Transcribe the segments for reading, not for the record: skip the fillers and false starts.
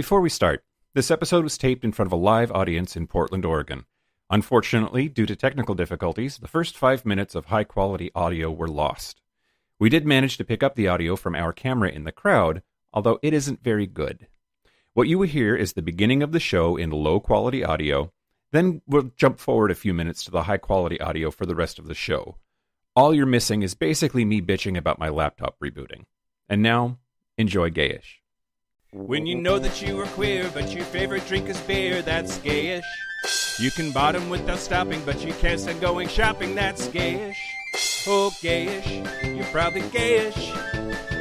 Before we start, this episode was taped in front of a live audience in Portland, Oregon. Unfortunately, due to technical difficulties, the first 5 minutes of high-quality audio were lost. We did manage to pick up the audio from our camera in the crowd, although it isn't very good. What you will hear is the beginning of the show in low-quality audio, then we'll jump forward a few minutes to the high-quality audio for the rest of the show. All you're missing is basically me bitching about my laptop rebooting. And now, enjoy Gayish. When you know that you are queer, but your favorite drink is beer, that's gayish. You can bottom without stopping, but you can't stand going shopping, that's gayish. Oh, gayish, you're probably gayish.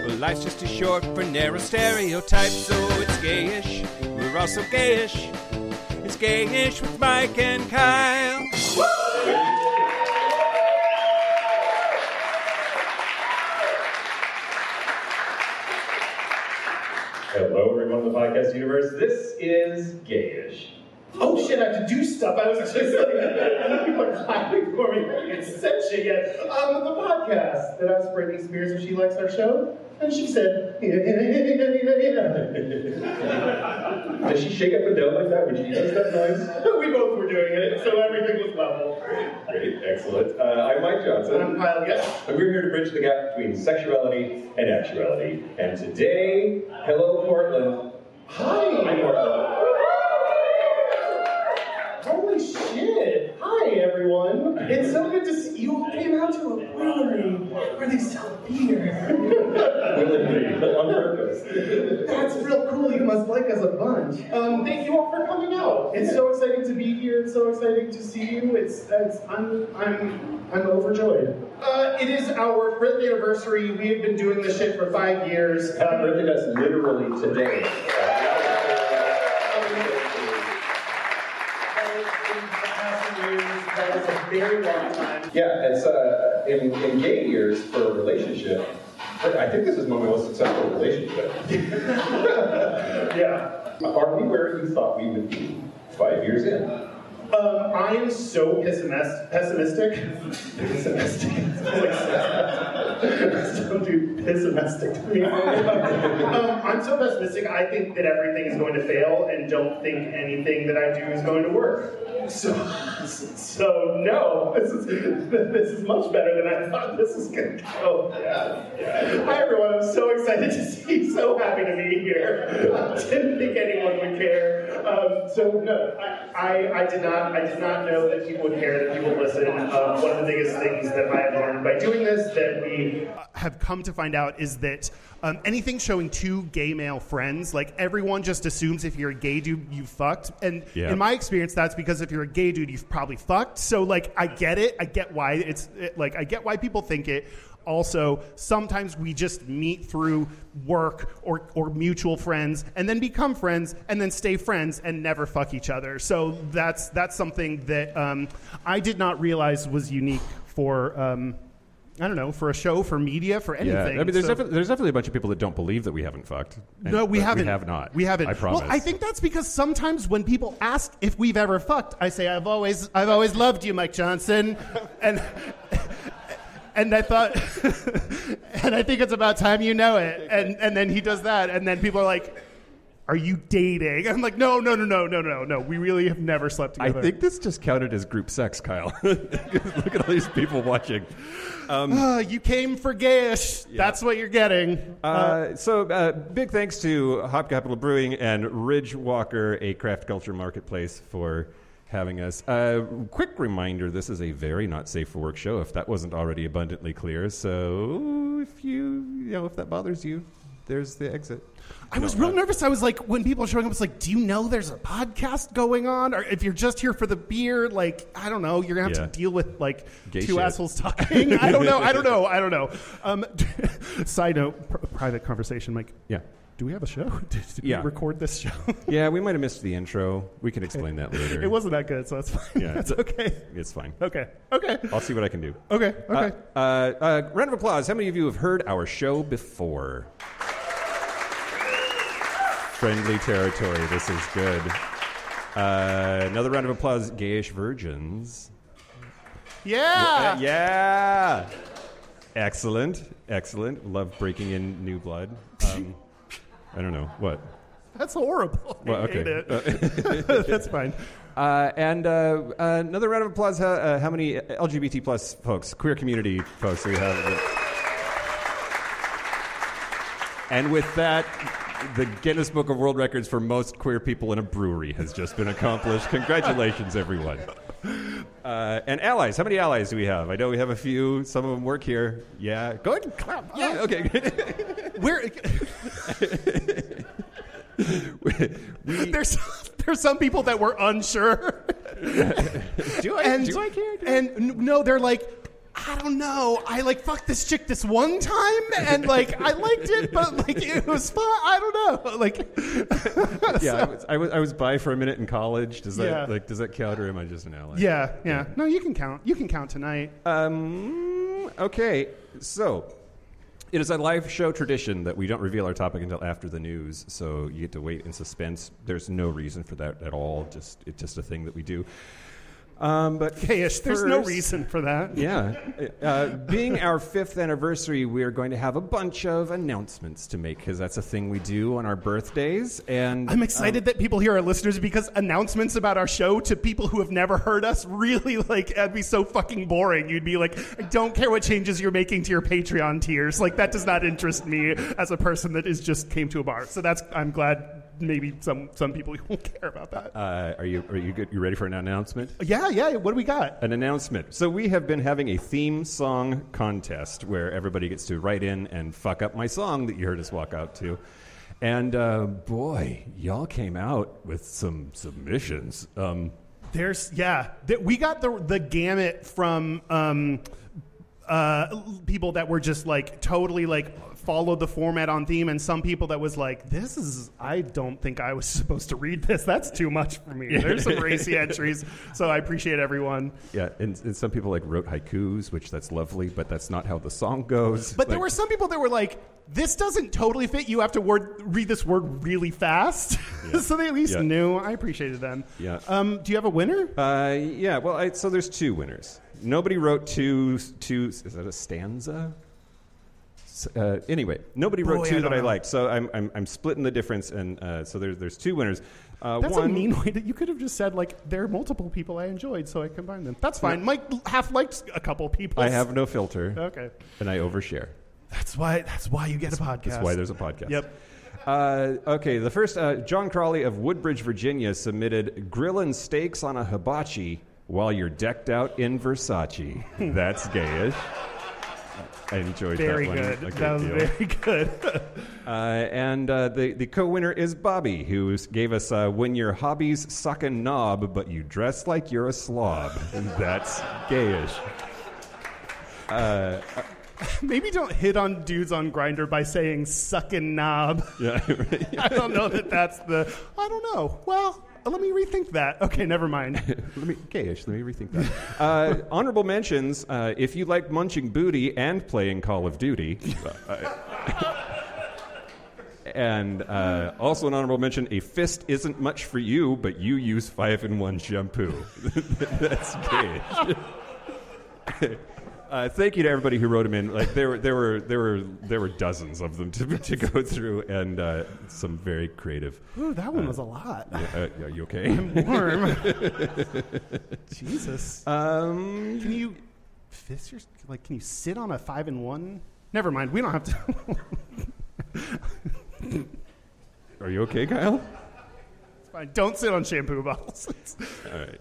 Well, life's just too short for narrow stereotypes, so it's gayish. We're also gayish. It's Gayish with Mike and Kyle. Hello, everyone in the podcast universe. This is Gayish. Oh shit, I have to do stuff. I was just like, people are clapping for me. I haven't said shit yet. The podcast that asked Britney Spears if she likes our show, and she said, yeah. Does she shake up and down like that when she does that noise? We both were doing it, so everything was level. Great, excellent. I'm Mike Johnson. I'm Kyle Gayish. And we're here to bridge the gap between sexuality and actuality. And today, hello, Portland. Hi, Portland. Holy shit! Hi, everyone. It's so good to see you. All came out to a brewery where they sell beer. Willingly, on purpose. That's real cool. You must like us a bunch. Thank you all for coming out. It's so exciting to be here. It's so exciting to see you. I'm overjoyed. It is our 5th anniversary. We have been doing this shit for 5 years. Happy birthday to us literally today. That is a very long time. Yeah, it's in gay years for a relationship. I think this is my most successful relationship. Yeah. Are we where you thought we would be 5 years in? I am so pessimistic. Pessimistic. Don't do pessimistic to me. I'm so pessimistic. I think that everything is going to fail, and don't think anything that I do is going to work. So no, this is much better than I thought this was going to go. Yeah. Hi everyone, I'm so excited to see you, so happy to be here. I didn't think anyone would care. So no, I did not know that people would care, that people would listen. One of the biggest things that I have learned by doing this, that we have come to find out, is that anything showing two gay male friends, like everyone just assumes if you're a gay dude, you fucked. And in my experience, that's because if you're a gay dude, you've probably fucked. So like, I get it. I get why I get why people think it. Also, sometimes we just meet through work or mutual friends and then become friends and then stay friends and never fuck each other. So that's something that I did not realize was unique for I don't know, for a show, for media, for anything. Yeah, I mean, there's definitely a bunch of people that don't believe that we haven't fucked. No, we haven't. We have not. We haven't. I promise. Well, I think that's because sometimes when people ask if we've ever fucked, I say, I've always loved you, Mike Johnson. And I thought, and I think it's about time you know it. And then he does that, and then people are like, are you dating? I'm like, no. We really have never slept together. I think this just counted as group sex, Kyle. Look at all these people watching. You came for Gayish. Yeah. That's what you're getting. So big thanks to Hop Capital Brewing and Ridge Walker, a craft culture marketplace, for having us. Quick reminder, this is a very not safe for work show, if that wasn't already abundantly clear. So if that bothers you, there's the exit. I was real nervous. I was like, when people are showing up, it's like, do you know there's a podcast going on? Or if you're just here for the beer, like, I don't know, you're going to have to deal with, like, gay two shit. assholes talking. I don't know. Side note, private conversation, Mike. Yeah. Do we have a show? Did we record this show? Yeah, we might have missed the intro. We can explain that later. It wasn't that good, so that's fine. Yeah, that's okay. It's fine. Okay. I'll see what I can do. Okay. Round of applause. How many of you have heard our show before? Friendly territory. This is good. Another round of applause. Gayish virgins. Yeah. Yeah. Excellent. Love breaking in new blood. I don't know. What? That's horrible. Well, okay. I hate it. That's fine. And another round of applause. How many LGBT plus folks, queer community folks do we have? And with that, the Guinness Book of World Records for most queer people in a brewery has just been accomplished. Congratulations, everyone. And allies. How many allies do we have? I know we have a few. Some of them work here. Yeah. Go ahead and clap. Yeah. Okay. There's some people that were unsure. Do I care? And no, they're like, I don't know. I fucked this chick this one time, and I liked it, but it was fun. I don't know. Yeah, I was bi for a minute in college. Does that count, or am I just an ally? Yeah. No, you can count. You can count tonight. Okay, so it is a live show tradition that we don't reveal our topic until after the news, so you get to wait in suspense. There's no reason for that at all. It's just a thing that we do. But Gayish, there's no reason for that. Yeah. Being our 5th anniversary, we're going to have a bunch of announcements to make, because that's a thing we do on our birthdays. And I'm excited that people here are listeners, because announcements about our show to people who have never heard us really, it'd be so fucking boring. You'd be like, I don't care what changes you're making to your Patreon tiers. That does not interest me as a person that just came to a bar. So I'm glad maybe some people won't care about that. Are you good? You ready for an announcement? Yeah. What do we got? An announcement. So we have been having a theme song contest where everybody gets to write in and fuck up my song that you heard us walk out to. And boy, y'all came out with some submissions. We got the gamut from people that were just totally followed the format on theme, and some people that was I don't think I was supposed to read this. That's too much for me. There's some racy entries, so I appreciate everyone. Yeah, and some people wrote haikus, which that's lovely, but that's not how the song goes. But there were some people that were this doesn't totally fit. You have to read this word really fast. Yeah. So they at least knew. I appreciated them. Yeah. Do you have a winner? Yeah. Well, so there's 2 winners. Nobody wrote two. Is that a stanza? Anyway, nobody wrote 2 that I liked, so I'm splitting the difference, and so there's 2 winners. That's a mean way. That you could have just said there are multiple people I enjoyed, so I combined them. That's fine. Mike half liked a couple people. I have no filter. Okay, and I overshare. That's why you get a podcast. That's why there's a podcast. Yep. Okay, the first, John Crawley of Woodbridge, Virginia, submitted "Grillin' steaks on a hibachi while you're decked out in Versace." That's gayish. I enjoyed very that one. Good. That was very good. And the co-winner is Bobby, who gave us "When your hobbies suck a knob, but you dress like you're a slob." That's gayish. Maybe don't hit on dudes on Grindr by saying "sucking knob." Yeah, right. I don't know that's the. I don't know. Well, let me rethink that. Okay, never mind. Let me rethink that. Honorable mentions: if you like munching booty and playing Call of Duty. And also an honorable mention: a fist isn't much for you, but you use 5-in-1 shampoo. That's gay. Thank you to everybody who wrote them in. There were dozens of them to go through, and some very creative. Ooh, that one was a lot. Are you okay? I'm warm. Jesus. Can you fist your Can you sit on a 5-in-1? Never mind. We don't have to. Are you okay, Kyle? It's fine. Don't sit on shampoo bottles. All right.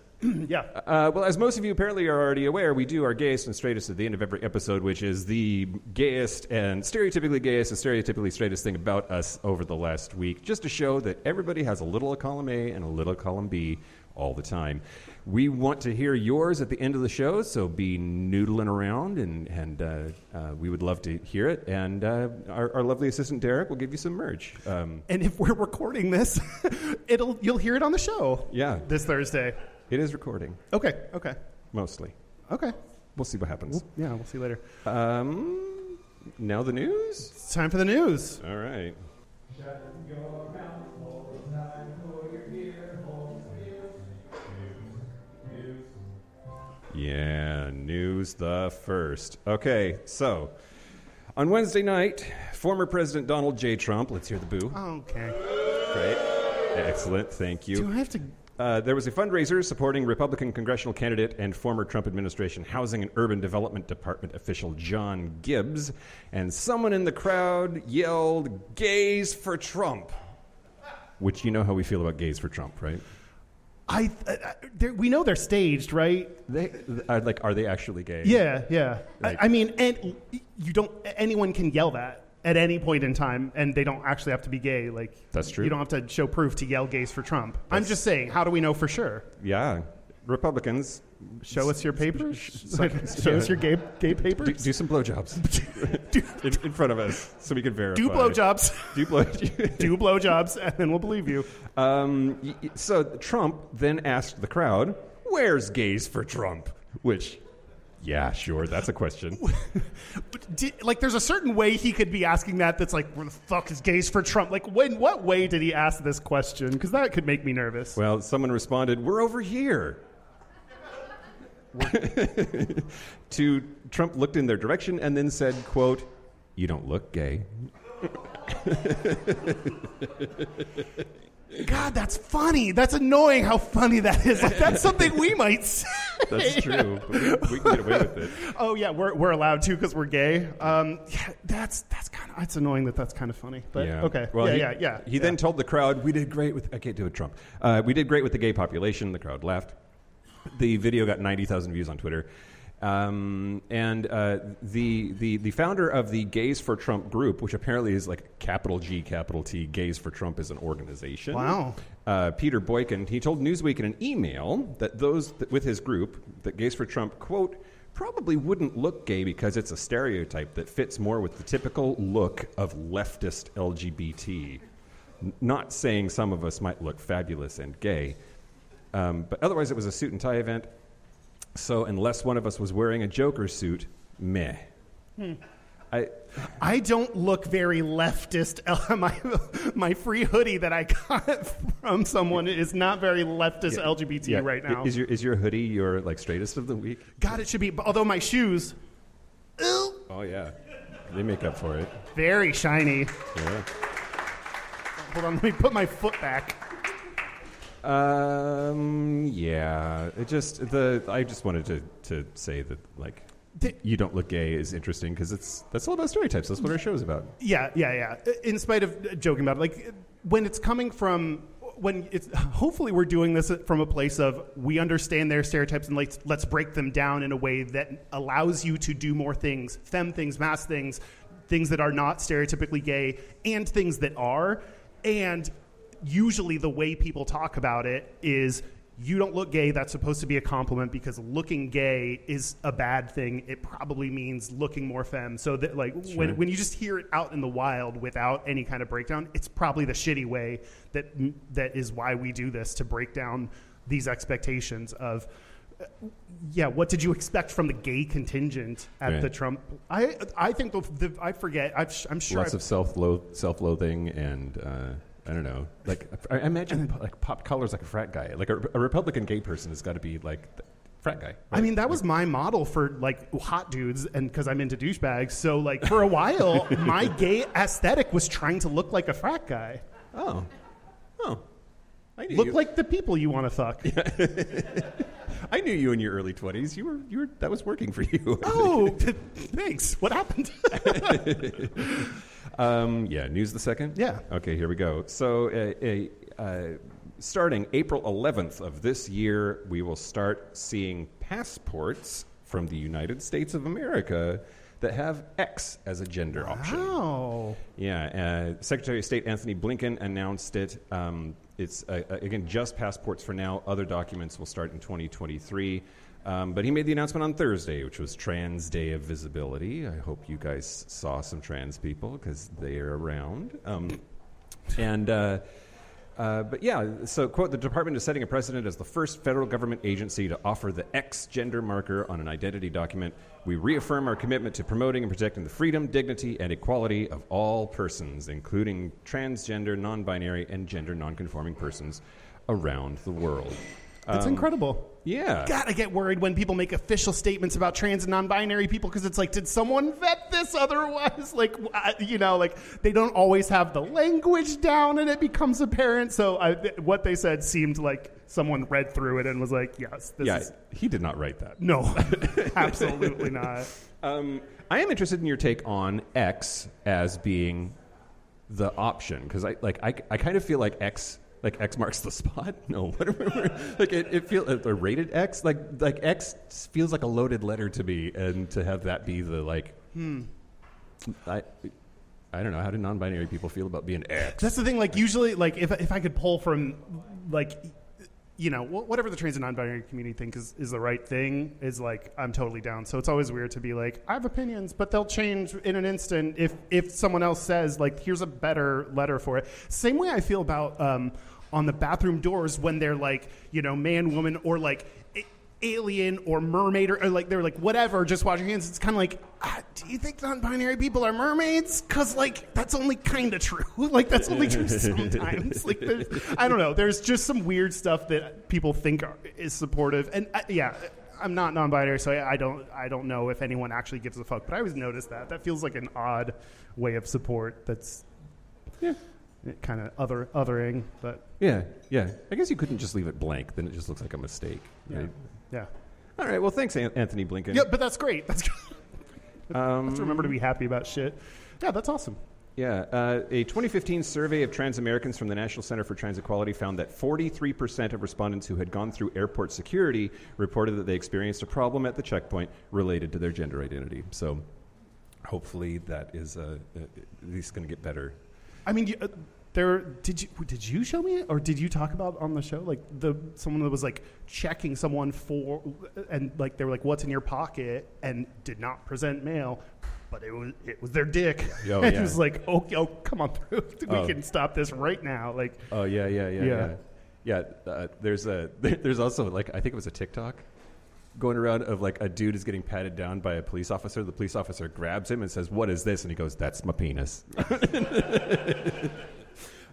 Yeah. Well, as most of you apparently are already aware, we do our Gayest and Straightest at the end of every episode, which is the gayest and stereotypically straightest thing about us over the last week, just to show that everybody has a little of column A and a little of column B all the time. We want to hear yours at the end of the show, so be noodling around, and we would love to hear it. And our lovely assistant Derek will give you some merch. And if we're recording this, you'll hear it on the show. Yeah, this Thursday. It is recording. Okay. Mostly. Okay. We'll see what happens. We'll see later. Now the news? It's time for the news. All right. Yeah, news the first. Okay, so on Wednesday night, former President Donald J. Trump, let's hear the boo. Okay. Great. Excellent. Thank you. Do I have to... There was a fundraiser supporting Republican congressional candidate and former Trump administration Housing and Urban Development Department official John Gibbs, and someone in the crowd yelled, "Gays for Trump," which you know how we feel about gays for Trump, right? We know they're staged, right? Are they actually gay? Yeah. Like- I mean, and anyone can yell that at any point in time, and they don't actually have to be gay. Like, That's true. You don't have to show proof to yell "gays for Trump." I'm just saying, how do we know for sure? Yeah. Republicans. Show us your papers. Show us your gay papers. Do some blowjobs in front of us so we can verify. Do blowjobs. Do blowjobs, and then we'll believe you. So Trump then asked the crowd, "Where's gays for Trump?" Which, yeah, sure, that's a question. There's a certain way he could be asking that. That's like, where the fuck is gays for Trump? Like, what way did he ask this question? Because that could make me nervous. Well, someone responded, "We're over here." To Trump looked in their direction and then said, quote, "You don't look gay." God, that's funny. That's annoying how funny that is. Like, that's something we might say. That's true. But we can get away with it. Oh, yeah, we're allowed to because we're gay. Yeah, that's kind of, it's annoying that's kind of funny. But Yeah. okay. Well, Yeah. He then told the crowd, "We did great with..." I can't do it, Trump. "We did great with the gay population." The crowd laughed. The video got 90,000 views on Twitter. The founder of the Gays for Trump group, which apparently is like capital G, capital T, Gays for Trump is an organization. Wow. Peter Boykin, he told Newsweek in an email that those with his group, that Gays for Trump, quote, "probably wouldn't look gay because it's a stereotype that fits more with the typical look of leftist LGBT. Not saying some of us might look fabulous and gay." But otherwise, it was a suit and tie event. So unless one of us was wearing a Joker suit, meh. I don't look very leftist. My free hoodie that I got from someone is not very leftist LGBT right now. Is your hoodie your like straightest of the week? God, it should be. Although my shoes, Oh yeah, they make up for it. very shiny. Yeah. Hold on, let me put my foot back. Yeah. I just wanted to say that like "you don't look gay" is interesting because that's all about stereotypes. That's what our show is about. Yeah. In spite of joking about it, like when it's coming from, hopefully we're doing this from a place of we understand their stereotypes and let's break them down in a way that allows you to do more things, femme things, mass things that are not stereotypically gay, and things that are. And usually the way people talk about it is, "You don't look gay," that's supposed to be a compliment because looking gay is a bad thing. It probably means looking more femme. So that Sure. when you just hear it out in the wild without any kind of breakdown, it's probably the shitty way that is why we do this, to break down these expectations of what did you expect from the gay contingent at the Trump? I think I forget. I'm sure Lots of self-loathing and I don't know. Like I imagine like pop colors like a frat guy. Like a Republican gay person has got to be like the frat guy. Right? I mean, that was my model for like hot dudes, and because I'm into douchebags. So like for a while, my gay aesthetic was trying to look like a frat guy. Oh. I knew Look you. like the people you want to fuck. I knew you in your early 20s. You were that was working for you. Oh, thanks. What happened? News the second? Yeah. Okay, here we go. So starting April 11th of this year, we will start seeing passports from the United States of America that have X as a gender option. Wow. Yeah. Secretary of State Anthony Blinken announced it. It's, again, just passports for now. Other documents will start in 2023. But he made the announcement on Thursday, which was Trans Day of Visibility. I hope you guys saw some trans people because they are around. But yeah, so, quote, "The department is setting a precedent as the first federal government agency to offer the X gender marker on an identity document. We reaffirm our commitment to promoting and protecting the freedom, dignity, and equality of all persons, including transgender, non-binary, and gender non-conforming persons around the world." It's incredible. Yeah. God, I get worried when people make official statements about trans and non-binary people because it's like, did someone vet this otherwise? Like, like they don't always have the language down and it becomes apparent. So what they said seemed like someone read through it and was like, yes. He did not write that. No, absolutely not. I am interested in your take on X as being the option because I kind of feel like X marks the spot. No, like it feels a rated X. Like X feels like a loaded letter to me, and to have that be the like. I don't know. How do non-binary people feel about being X? That's the thing. Like usually, like if I could pull from like. Whatever the trans and non-binary community think is the right thing is like, I'm totally down. So it's always weird to be like, I have opinions, but they'll change in an instant if someone else says, like, here's a better letter for it. Same way I feel about on the bathroom doors when they're like, man, woman, or like alien or mermaid or like they're like, whatever, just wash your hands. It's kind of like, do you think non-binary people are mermaids? Because like that's only kind of true. Like that's only true sometimes. Like I don't know. There's just some weird stuff that people think is supportive. And I'm not non-binary, so I don't know if anyone actually gives a fuck. But I always notice that feels like an odd way of support. That's kind of othering. But yeah. I guess you couldn't just leave it blank. Then it just looks like a mistake. Right? Yeah. All right. Well, thanks, Anthony Blinken. Yeah, but that's great. That's good. Let's remember to be happy about shit. Yeah, that's awesome. Yeah. A 2015 survey of trans Americans from the National Center for Trans Equality found that 43% of respondents who had gone through airport security reported that they experienced a problem at the checkpoint related to their gender identity. So hopefully that is at least going to get better. I mean, did you show me it, or did you talk about on the show like someone that was like checking someone for, and like they were like, what's in your pocket, and did not present mail, but it was their dick. Oh, and yeah. it was like, oh, come on through. We can stop this right now. Like, oh yeah. There's also like, I think it was a TikTok going around of like a dude is getting patted down by a police officer. The police officer grabs him and says, "What is this?" And he goes, "That's my penis."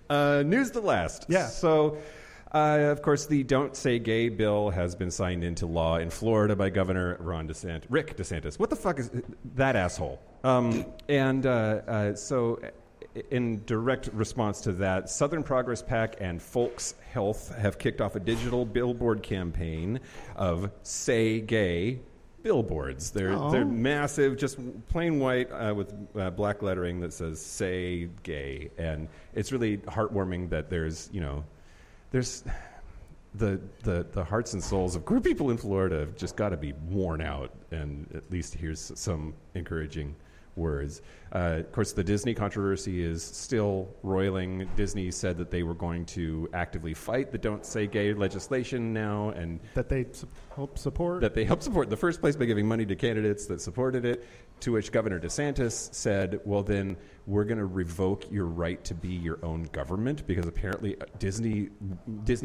News to last. Yeah. So, of course, the Don't Say Gay bill has been signed into law in Florida by Governor Rick DeSantis. What the fuck is that asshole? So in direct response to that, Southern Progress PAC and Folks Health have kicked off a digital billboard campaign of Say Gay billboards. They're massive, just plain white with black lettering that says "Say Gay," and it's really heartwarming that there's the hearts and souls of queer people in Florida have just got to be worn out, and at least here's some encouraging words. Of course, the Disney controversy is still roiling. Disney said that they were going to actively fight the Don't Say Gay legislation now, and that they help support. That they help support in the first place by giving money to candidates that supported it, to which Governor DeSantis said, well, then we're going to revoke your right to be your own government, because apparently Disney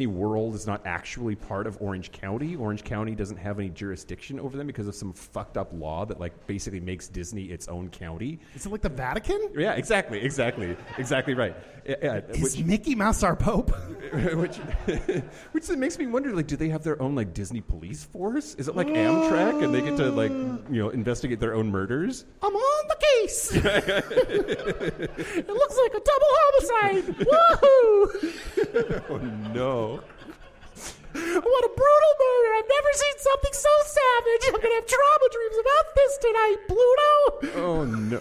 World is not actually part of Orange County. Orange County doesn't have any jurisdiction over them because of some fucked up law that like basically makes Disney its own county. Is it like the Vatican? Yeah, exactly right. Is Mickey Mouse our Pope? which makes me wonder, like, do they have their own like Disney police force? Is it like Amtrak and they get to like investigate their own murders? I'm on the case. It looks like a double homicide. Woohoo! Oh no. What a brutal murder! I've never seen something so savage. I'm gonna have trauma dreams about this tonight, Pluto. Oh no!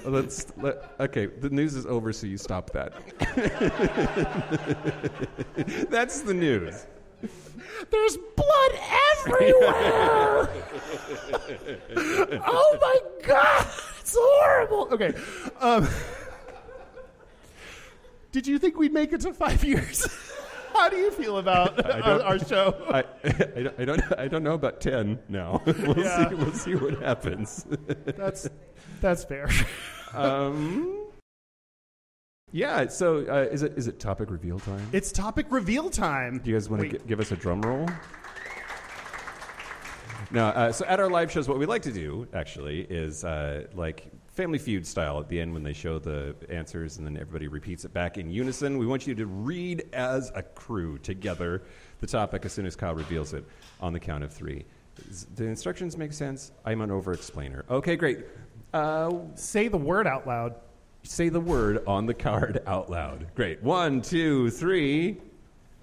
Okay, the news is over, so you stop that. That's the news. There's blood everywhere. Oh my god, it's horrible. Okay, did you think we'd make it to 5 years? How do you feel about our show? I don't know about 10 now. We'll see what happens. That's fair. Yeah. So is it topic reveal time? It's topic reveal time. Do you guys want to give us a drum roll? No. So at our live shows, what we like to do actually is Family Feud style at the end when they show the answers and then everybody repeats it back in unison. We want you to read as a crew together the topic as soon as Kyle reveals it on the count of 3. The instructions make sense? I'm an over-explainer. Okay, great. Say the word out loud. Say the word on the card out loud. Great. 1, 2, 3.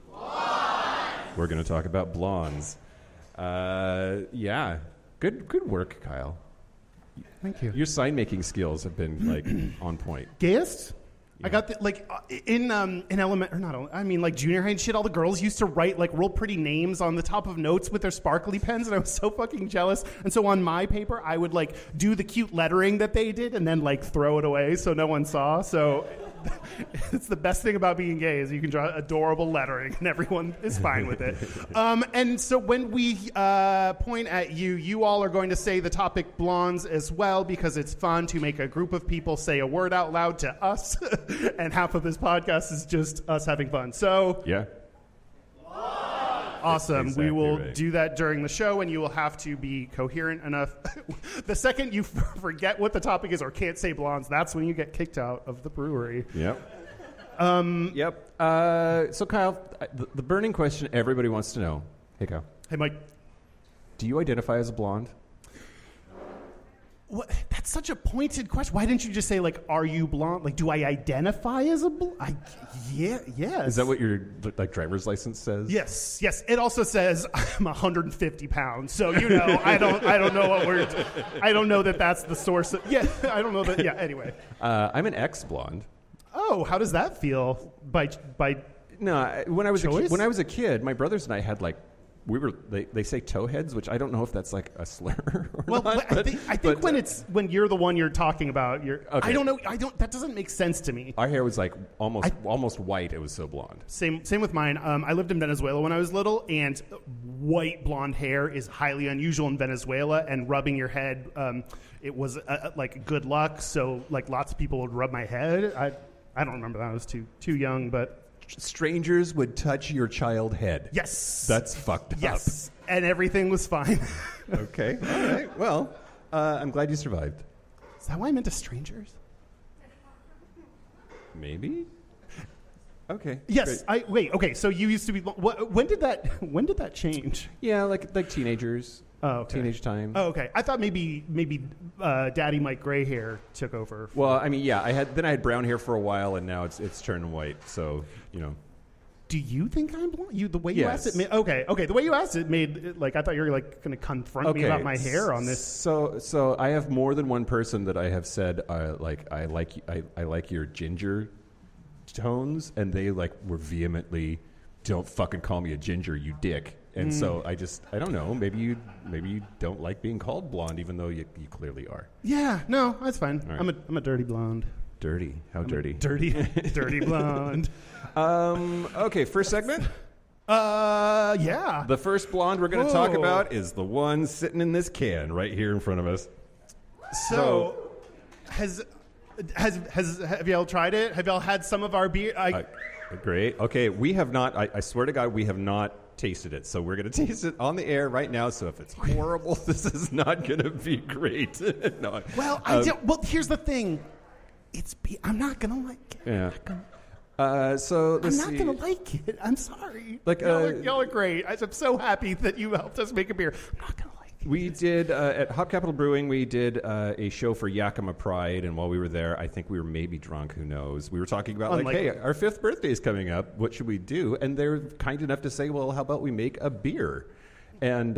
Blondes. We're going to talk about blondes. Yeah. Good work, Kyle. Thank you. Your sign-making skills have been, like, on point. Gayest? Yeah. I got in element or not. I mean, like junior high and shit. All the girls used to write like real pretty names on the top of notes with their sparkly pens, and I was so fucking jealous. And so on my paper, I would like do the cute lettering that they did, and then like throw it away so no one saw. So it's the best thing about being gay is you can draw adorable lettering, and everyone is fine with it. And so when we point at you, you all are going to say the topic blondes as well, because it's fun to make a group of people say a word out loud to us. And half of this podcast is just us having fun. So, yeah. Awesome. Exactly we will right. do that during the show, and you will have to be coherent enough. The second you forget what the topic is or can't say blondes, that's when you get kicked out of the brewery. Yep. Yep. So, Kyle, the burning question everybody wants to know. Hey, Kyle. Hey, Mike. Do you identify as a blonde? What? That's such a pointed question. Why didn't you just say, like, are you blonde? Like, do I identify as a blonde? Yes. Is that what your like driver's license says? Yes. It also says I'm 150 pounds. So, you know, I don't know I don't know that that's the source of, I don't know that. Yeah, anyway. I'm an ex-blonde. Oh, how does that feel? By No, when I was choice? when I was a kid, my brothers and I had like they say towheads, which I don't know if that's like a slur or well, not. I think when you're the one you're talking about, Okay. I don't know. That doesn't make sense to me. Our hair was like almost white. It was so blonde. Same with mine. I lived in Venezuela when I was little, and white blonde hair is highly unusual in Venezuela. And rubbing your head, it was like good luck. So like lots of people would rub my head. I don't remember that. I was too young, but. Strangers would touch your child head. Yes. That's fucked up. Yes. And everything was fine. Okay. All right. Well, I'm glad you survived. Is that why I'm into strangers? Maybe. Okay. Yes. Great. Wait. Okay. So you used to be. When did that change? Yeah, like teenagers. Oh, okay. Teenage time. Oh, okay. I thought maybe Daddy Mike Gray hair took over. Well, I mean, yeah, I had brown hair for a while, and now it's turned white. So, you know. Do you think I'm blonde? The way you Yes. asked it. Okay. The way you asked it made it, like I thought you were like going to confront me about my hair on this. So I have more than one person that I have said like I like your ginger tones, and they like were vehemently, don't fucking call me a ginger, you dick. And so I don't know. Maybe you don't like being called blonde, even though you clearly are. Yeah. No, that's fine. Right. I'm a dirty blonde. Dirty? How dirty? Dirty blonde. Okay, first segment. Yeah. The first blonde we're going to talk Whoa. about is the one sitting in this can right here in front of us. So, have y'all tried it? Have y'all had some of our beer? Great. Okay, we have not. I swear to God, we have not tasted it. So we're going to taste it on the air right now. So if it's horrible, this is not going to be great. No. Well, well, here's the thing. I'm not going to like it. Yeah. So let's I'm not see. going to like it. I'm sorry. Like, y'all are great. I'm so happy that you helped us make a beer. I'm not going to like it. We did, at Hop Capital Brewing, we did a show for Yakima Pride, and while we were there, I think we were maybe drunk, who knows. We were talking about, Unlikely. hey, our 5th birthday is coming up. What should we do? And they're kind enough to say, well, how about we make a beer? And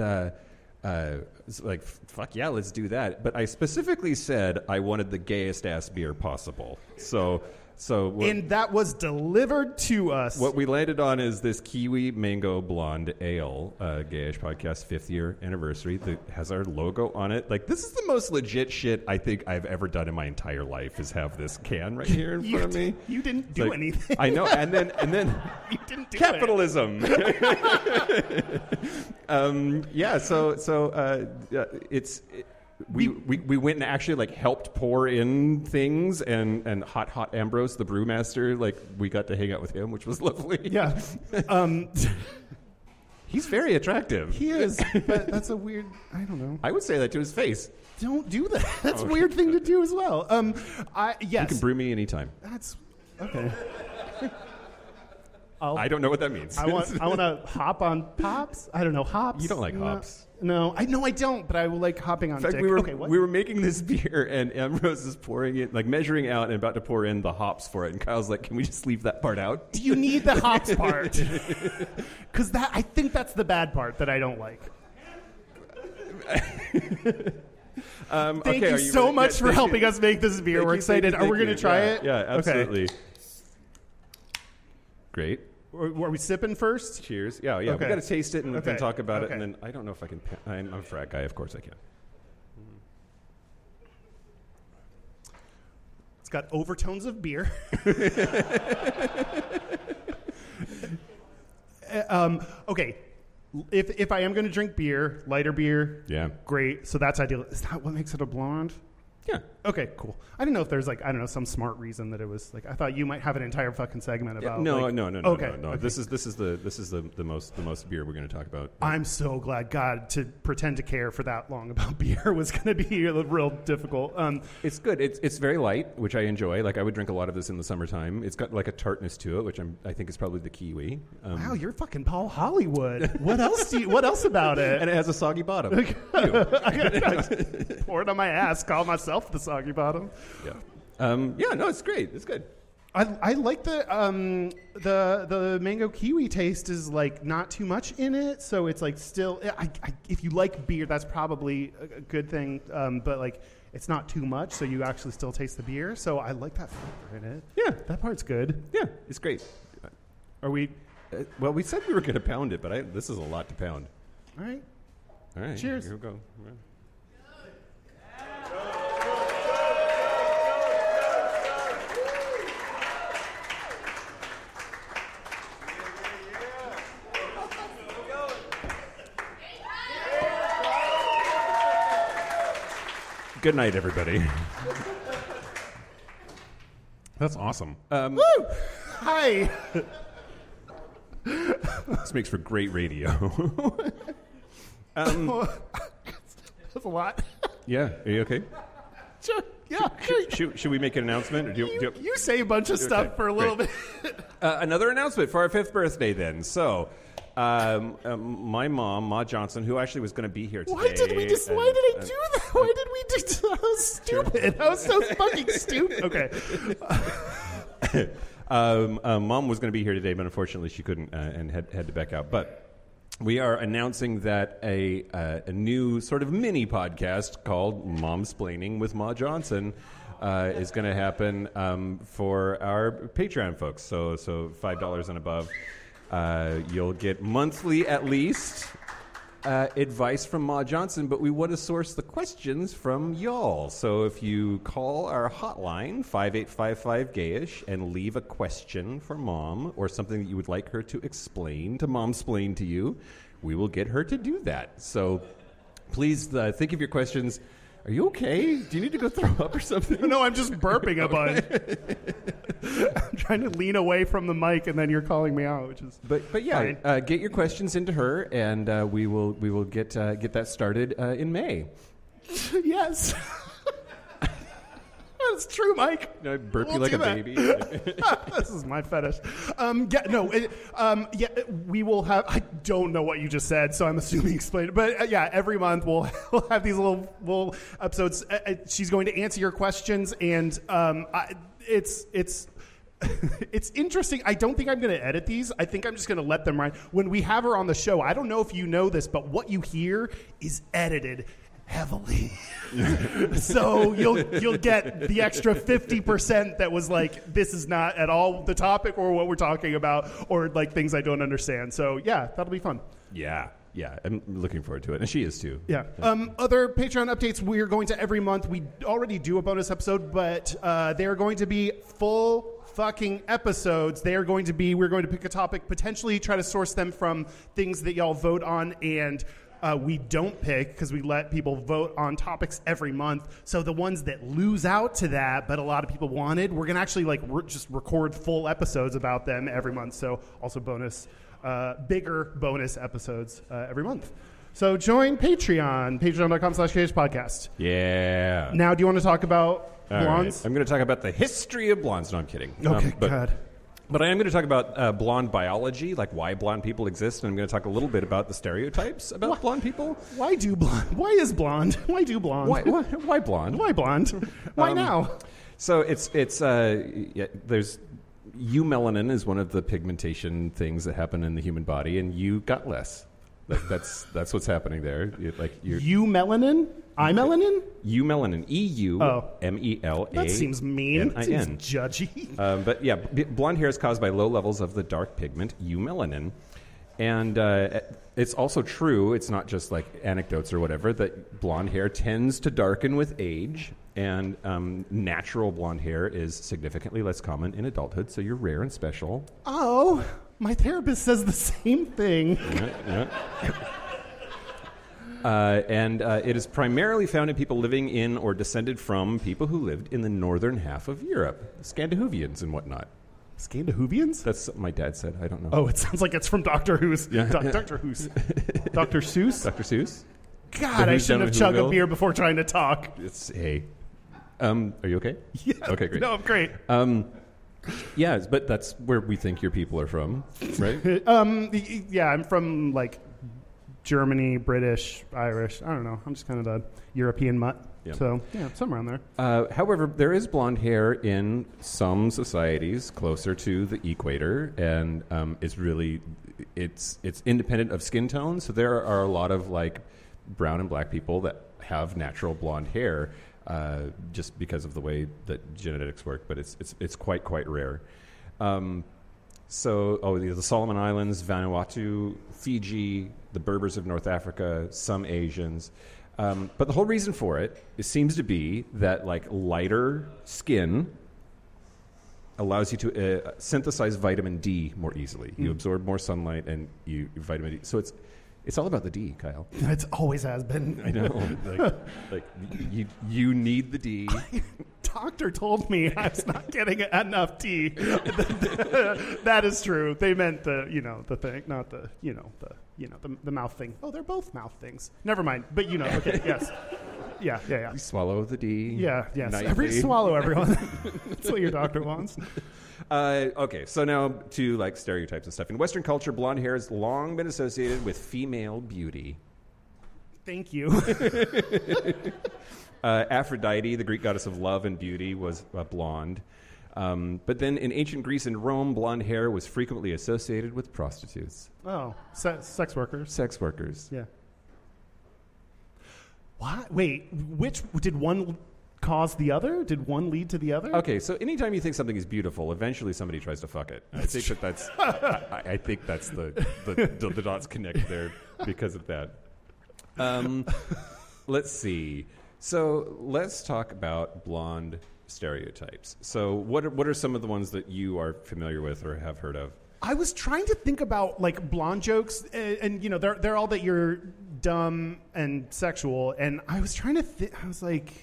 it's like, fuck yeah, let's do that. But I specifically said I wanted the gayest-ass beer possible. So and that was delivered to us. what we landed on is this Kiwi Mango Blonde Ale, Gayish Podcast 5th year anniversary that has our logo on it. Like, this is the most legit shit I think I've ever done in my entire life, is have this can right here in front of me. You didn't do anything. I know, and then You didn't do capitalism. We went and actually like helped pour in things, and Hot Ambrose, the brewmaster, like we got to hang out with him, which was lovely. Yeah. He's very attractive. He is, but that's a weird. I don't know. I would say that to his face. Don't do that. That's a weird thing to do as well. Yes. You can brew me anytime. That's okay. I don't know what that means. I want to hop on pops. I don't know hops. You don't like hops. No, I don't. But I will like hopping on. In fact, dick. we were making this beer, and Ambrose is pouring it, like measuring out and about to pour in the hops for it. And Kyle's like, "Can we just leave that part out?" Do you need the hops part? Because I think that's the bad part that I don't like. Thank you so much for helping us make this beer. We're excited. Are we going to try it? Yeah, absolutely. Okay. Great. Are we sipping first? Cheers. Yeah. Okay. We got to taste it and then talk about it. Okay. And then I don't know if I can. I'm a frat guy. Of course I can. It's got overtones of beer. Okay. If I am going to drink beer, lighter beer, great. So that's ideal. Is that what makes it a blonde? Yeah. Okay, cool. I didn't know if there's like, I don't know, some smart reason that it was like, I thought you might have an entire fucking segment about No. Okay. This is the most beer we're going to talk about. I'm so glad. God, to pretend to care for that long about beer was going to be real difficult. It's good. It's very light, which I enjoy. Like I would drink a lot of this in the summertime. It's got like a tartness to it, which I think is probably the kiwi. Wow, you're fucking Paul Hollywood. What else what else about it? And it has a soggy bottom. Pour it on my ass, call myself the soggy bottom. Yeah. No, it's great. It's good. I like the mango kiwi taste is like not too much in it, so it's like still. If you like beer, that's probably a good thing. But like, it's not too much, so you actually still taste the beer. So I like that flavor in it. Yeah, that part's good. Yeah, it's great. Are we? Well, we said we were going to pound it, but this is a lot to pound. All right. Cheers. Here we go. Good night, everybody. That's awesome. Woo! Hi. This makes for great radio. That's a lot. Yeah. Are you okay? Sure. Yeah. Should we make an announcement? Or you say a bunch of stuff for a little bit. Another announcement for our 5th birthday then. So, my mom, Ma Johnson, who actually was going to be here today. Why did I do that? Why did we do that? That was stupid. That was so fucking stupid. Okay. Mom was going to be here today, but unfortunately she couldn't and had to back out. But we are announcing that a new sort of mini podcast called Momsplaining with Ma Johnson is going to happen for our Patreon folks. So $5 and above. You'll get monthly, at least, advice from Ma Johnson, but we want to source the questions from y'all. So if you call our hotline, 5855-GAYISH, and leave a question for Mom or something that you would like her to explain, to Momsplain to you, we will get her to do that. So please think of your questions. Are you okay? Do you need to go throw up or something? No, I'm just burping a bunch. I'm trying to lean away from the mic, and then you're calling me out, which is but yeah, get your questions into her, and we will get that started in May. Yes. That's true, Mike. I burp you like a baby. This is my fetish. We will have. I don't know what you just said, so I'm assuming explain it. But every month we'll have these little episodes. She's going to answer your questions, and it's interesting. I don't think I'm going to edit these. I think I'm just going to let them run. When we have her on the show, I don't know if you know this, but what you hear is edited heavily. So you'll get the extra 50% that was like, this is not at all the topic or what we're talking about, or like things I don't understand. So yeah, that'll be fun. Yeah, I'm looking forward to it, and she is too. Yeah. Other Patreon updates, we're going to every month. We already do a bonus episode, but they're going to be full fucking episodes. We're going to pick a topic, potentially try to source them from things that y'all vote on, and we don't pick because we let people vote on topics every month. So the ones that lose out to that, but a lot of people wanted, we're going to actually just record full episodes about them every month. So also bonus bigger bonus episodes every month. So join Patreon, patreon.com/Gayish podcast. Yeah. Now, do you want to talk about blondes? Right. I'm going to talk about the history of blondes. No, I'm kidding. Okay, God. But I am going to talk about blonde biology, like why blonde people exist, and I'm going to talk a little bit about the stereotypes about blonde people. Why is blonde? Why do blonde? Why blonde? Why blonde? Why now? So there's eumelanin is one of the pigmentation things that happen in the human body, and you got less. That's what's happening there. Eumelanin? Imelanin? Eumelanin. E-U-M-E-L-A-N-I-N. That seems mean. That seems judgy. But yeah, blonde hair is caused by low levels of the dark pigment, eumelanin. And it's also true, it's not just like anecdotes or whatever, that blonde hair tends to darken with age. And natural blonde hair is significantly less common in adulthood, so you're rare and special. Oh, my therapist says the same thing. Yeah. And it is primarily found in people living in or descended from people who lived in the northern half of Europe, Scandinavians and whatnot. Scandinavians? That's what my dad said. I don't know. Oh, it sounds like it's from Doctor Who's. Yeah. Dr. Who's. Dr. Seuss? Dr. Seuss? God, I shouldn't have chugged a beer before trying to talk. Hey. Are you okay? Yeah. Okay, great. No, I'm great. Yeah, but that's where we think your people are from, right? Yeah, I'm from, like, Germany, British, Irish. I don't know. I'm just kind of a European mutt. Yeah. So, yeah, somewhere around there. However, there is blonde hair in some societies closer to the equator, and it's independent of skin tone. So there are a lot of like brown and black people that have natural blonde hair, just because of the way that genetics work. But it's quite rare. The Solomon Islands, Vanuatu, Fiji, the Berbers of North Africa, some Asians. But the whole reason for it seems to be that like lighter skin allows you to synthesize vitamin D more easily. You absorb more sunlight and you vitamin D. So it's all about the D, Kyle. It always has been. I know. like you need the D. Doctor told me I was not getting enough D. That is true. They meant the thing, not the mouth thing. Oh, they're both mouth things. Never mind. But okay, yes. Yeah. You swallow the D. Yeah, yes. Nightly. Swallow everyone. That's what your doctor wants. Okay, so now to like stereotypes and stuff. In Western culture, blonde hair has long been associated with female beauty. Thank you. Aphrodite, the Greek goddess of love and beauty, was blonde. But then in ancient Greece and Rome, blonde hair was frequently associated with prostitutes. Oh, sex workers. Sex workers. Yeah. What? Wait, which did one cause the other? Did one lead to the other? Okay, so anytime you think something is beautiful, eventually somebody tries to fuck it. I think that's the dots connect there because of that. Let's see. So let's talk about blonde stereotypes. So what are some of the ones that you are familiar with or have heard of? I was trying to think about like blonde jokes, and they're all that you're dumb and sexual, and I was trying to I was like,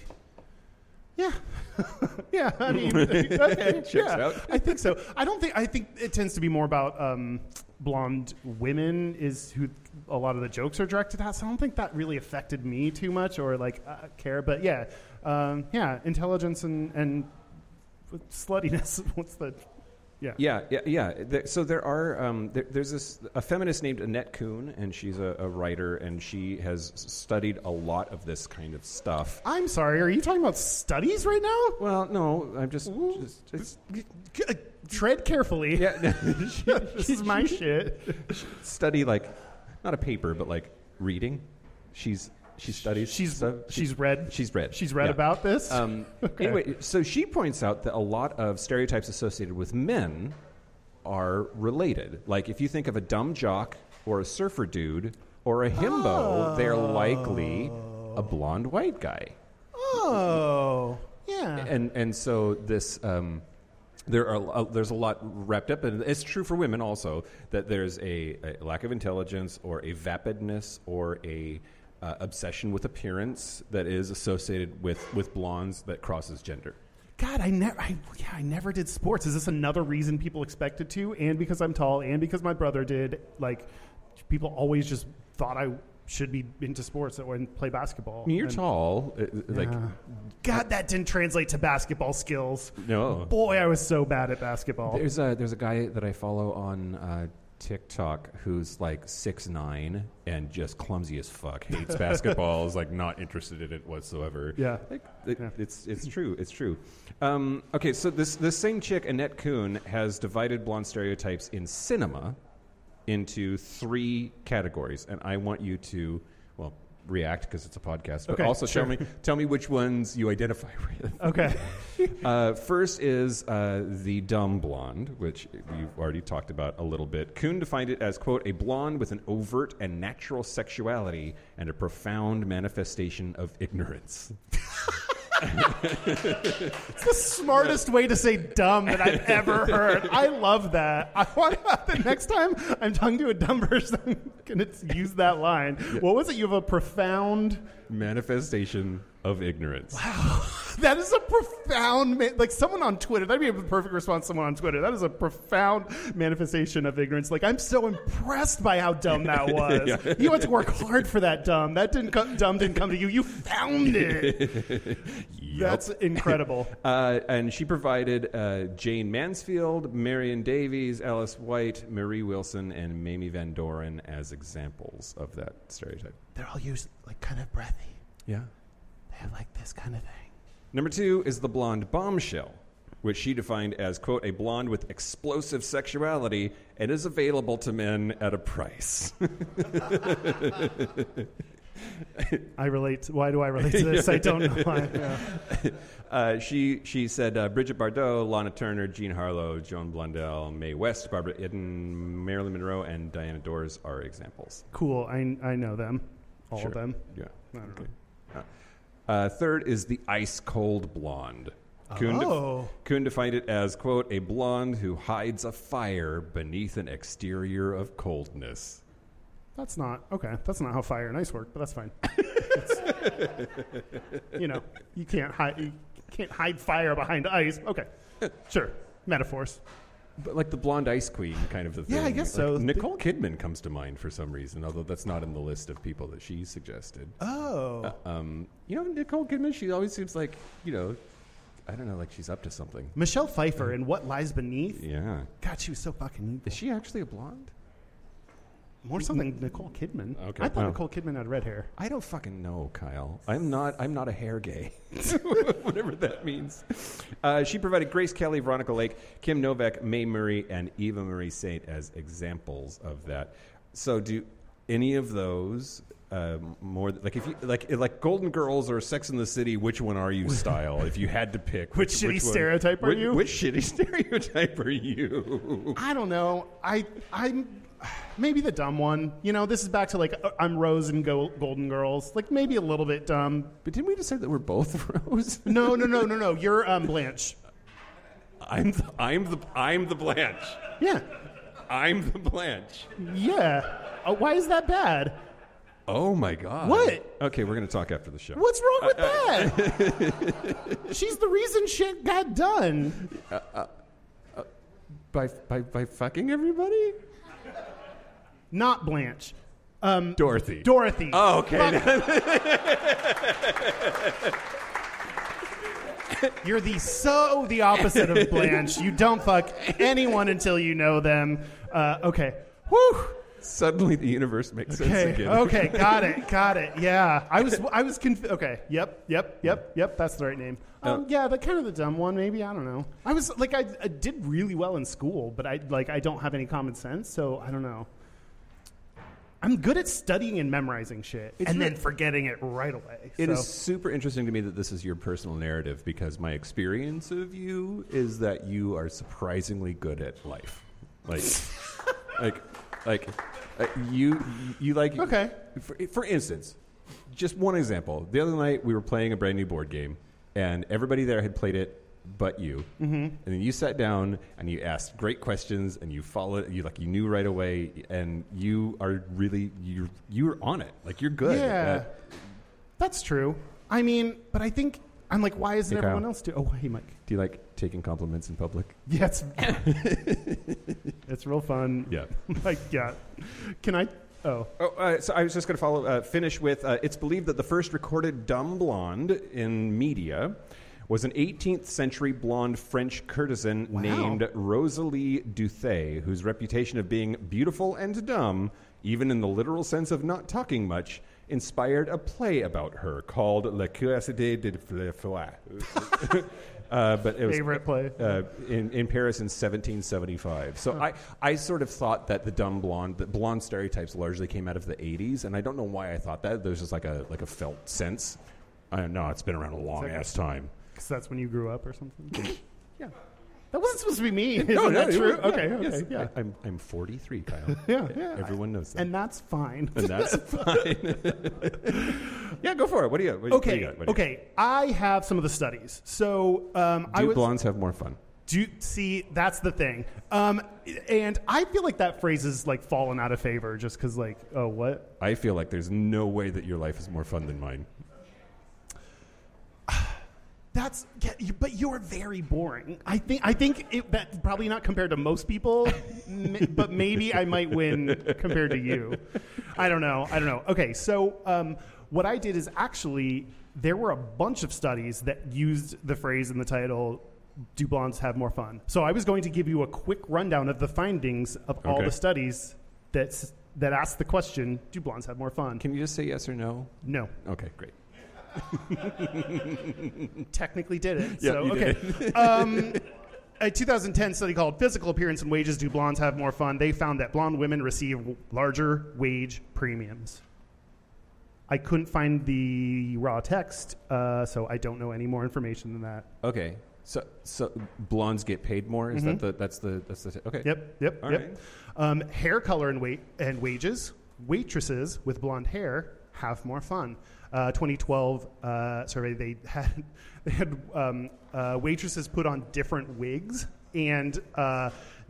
yeah, yeah. I mean, okay, Checks out. I think so. I think it tends to be more about blonde women is who a lot of the jokes are directed at. So I don't think that really affected me too much or like care. But yeah, intelligence and sluttiness. What's the Yeah. So there are there's a feminist named Annette Kuhn, and she's a writer, and she has studied a lot of this kind of stuff. I'm sorry, are you talking about studies right now? Well, no, I'm just tread carefully. Yeah, this is my shit. Study like not a paper, but like reading. She studies. She's read. She's read. She's read about this. Okay. Anyway, so she points out that a lot of stereotypes associated with men are related. Like if you think of a dumb jock or a surfer dude or a himbo, they're likely a blonde white guy. Oh, yeah. And so this. There's a lot wrapped up, and it's true for women also that there's a lack of intelligence or a vapidness or a obsession with appearance that is associated with blondes that crosses gender. God, I never did sports. Is this another reason people expected to? And because I'm tall, and because my brother did. Like, people always just thought I should be into sports and play basketball. I mean, you're tall. God, that didn't translate to basketball skills. No. Boy, I was so bad at basketball. There's a guy that I follow on TikTok who's like 6'9" and just clumsy as fuck. Hates basketball. Is like not interested in it whatsoever. Yeah. It's true. It's true. Okay, so this same chick, Annette Kuhn, has divided blonde stereotypes in cinema into 3 categories, and I want you to, well, react because it's a podcast, but okay, also sure. tell me which ones you identify with. Okay. First is the dumb blonde, which we've already talked about a little bit. Kuhn defined it as, quote, a blonde with an overt and natural sexuality and a profound manifestation of ignorance. It's the smartest way to say dumb that I've ever heard. I love that. I want the next time I'm talking to a dumb person, I'm going to use that line. Yeah. What was it? You have a profound manifestation of ignorance. Wow. That is a profound, like someone on Twitter, that'd be a perfect response to someone on Twitter. That is a profound manifestation of ignorance. Like, I'm so impressed by how dumb that was. Yeah. You had to work hard for that dumb. That dumb didn't come to you. You found it. Yep. That's incredible. And she provided Jane Mansfield, Marion Davies, Alice White, Marie Wilson, and Mamie Van Doren as examples of that stereotype. They're all used like kind of breathy. Yeah. They have like this kind of thing. Number 2 is the blonde bombshell, which she defined as, quote, a blonde with explosive sexuality and is available to men at a price. I relate. Why do I relate to this? I don't know why. Yeah. She said Bridget Bardot, Lana Turner, Jean Harlow, Joan Blundell, Mae West, Barbara Eden, Marilyn Monroe, and Diana Dors are examples. Cool. I know them. All of them. Yeah. I don't know. Third is the ice-cold blonde. Kuhn defined it as, quote, a blonde who hides a fire beneath an exterior of coldness. That's not how fire and ice work, but that's fine. You can't hide fire behind ice. Okay, sure, metaphors. But like the blonde ice queen kind of the thing. Yeah, I guess so. Nicole Kidman comes to mind for some reason, although that's not in the list of people that she suggested. Oh. Nicole Kidman, she always seems like, I don't know, like she's up to something. Michelle Pfeiffer in What Lies Beneath? Yeah. God, she was so fucking evil. Is she actually a blonde? More so than Nicole Kidman. Okay. I thought Nicole Kidman had red hair. I don't fucking know, Kyle. I'm not a hair gay. Whatever that means. She provided Grace Kelly, Veronica Lake, Kim Novak, Mae Murray, and Eva Marie Saint as examples of that. So do any of those more like if you like Golden Girls or Sex in the City, which one are you style? If you had to pick, which shitty stereotype are you? Which shitty stereotype are you? I don't know. I'm maybe the dumb one. This is back to like I'm Rose and Golden Girls. Like maybe a little bit dumb. But didn't we just say that we're both Rose? No. You're Blanche. I'm the Blanche. Yeah. I'm the Blanche. Yeah. Why is that bad? Oh my God. What? Okay, we're going to talk after the show. What's wrong with that? She's the reason shit got done. By fucking everybody? Not Blanche. Dorothy. Oh, okay. You're the opposite of Blanche. You don't fuck anyone until you know them. Okay. Whew. Suddenly the universe makes sense again. Okay, got it. Yeah. I was confused. Okay. Yep. That's the right name. Yeah, the kind of the dumb one, maybe. I don't know. I was like, I did really well in school, but I don't have any common sense, so I don't know. I'm good at studying and memorizing shit and then forgetting it right away. It is super interesting to me that this is your personal narrative because my experience of you is that you are surprisingly good at life. You like okay. For instance, just one example. The other night we were playing a brand new board game, and everybody there had played it but you. Mm-hmm. And then you sat down and you asked great questions, and you followed. You knew right away, and you are really you're on it. Like you're good. Yeah, that's true. I mean, but I think I'm like, why isn't Hey, Kyle. everyone else doing? Oh, hey, Mike. Do you like taking compliments in public? Yeah, it's real fun. Yeah. Like, yeah. Can I? Oh. So I was just going to finish with, it's believed that the first recorded dumb blonde in media was an 18th century blonde French courtesan named Rosalie Duthay, whose reputation of being beautiful and dumb, even in the literal sense of not talking much, inspired a play about her called La Curiosité de Foie. But it was Favorite play. in Paris in 1775. So I sort of thought that the blonde stereotypes largely came out of the 80s, and I don't know why I thought that. There's just like a felt sense. I don't know. It's been around a long ass time. Because that's when you grew up or something? Yeah. That wasn't supposed to be me. Isn't No, that true? yeah, Okay, yes. yeah. I'm 43, Kyle. Yeah. Everyone knows that. And that's fine. And that's fine. Yeah, go for it. What do you got? What do you got? Okay. I have some of the studies. So Do blondes have more fun? See, that's the thing. And I feel like that phrase is like fallen out of favor just because, like, oh, what? I feel like there's no way that your life is more fun than mine. But you're very boring. I think that probably not compared to most people, but maybe I might win compared to you. I don't know. Okay, so what I did is actually there were a bunch of studies that used the phrase in the title, "Do blondes have more fun?" So I was going to give you a quick rundown of the findings of all the studies that asked the question, "Do blondes have more fun?" Can you just say yes or no? No. Okay, great. Technically did it. Yeah, so you okay. did. A 2010 study called Physical Appearance and Wages, Do Blondes Have More Fun? They found that blonde women receive larger wage premiums. I couldn't find the raw text, so I don't know any more information than that. Okay. So blondes get paid more? Is that that's the okay. Yep. All right. Hair color and wages. Waitresses with blonde hair have more fun. 2012 survey, they had waitresses put on different wigs, and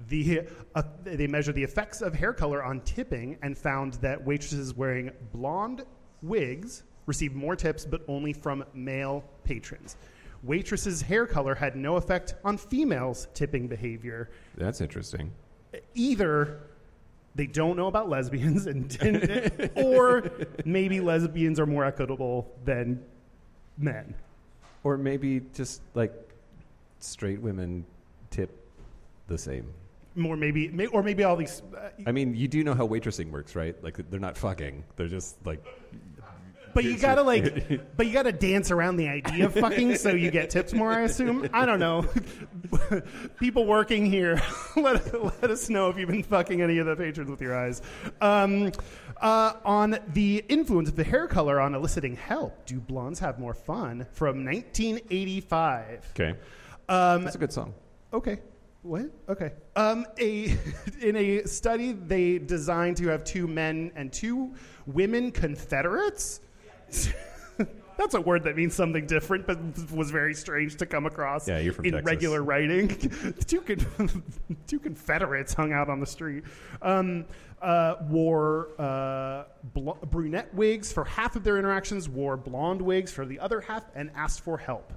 they measured the effects of hair color on tipping and found that waitresses wearing blonde wigs received more tips, but only from male patrons. Waitresses' hair color had no effect on females' tipping behavior. That's interesting. Either they don't know about lesbians, or maybe lesbians are more equitable than men. Or maybe just like straight women tip the same. Or maybe all these. I mean, you do know how waitressing works, right? Like they're not fucking; they're just like. But you gotta dance around the idea of fucking, so you get tips more. I assume. I don't know. People working here, let us know if you've been fucking any of the patrons with your eyes. On the influence of the hair color on eliciting help, do blondes have more fun? From 1985. Okay, that's a good song. Okay. What? Okay. In a study they designed to have 2 men and 2 women Confederates. That's a word that means something different, but was very strange to come across. Yeah, you're from in Texas. Regular writing. Two Confederates hung out on the street. Wore brunette wigs for half of their interactions, wore blonde wigs for the other half, and asked for help.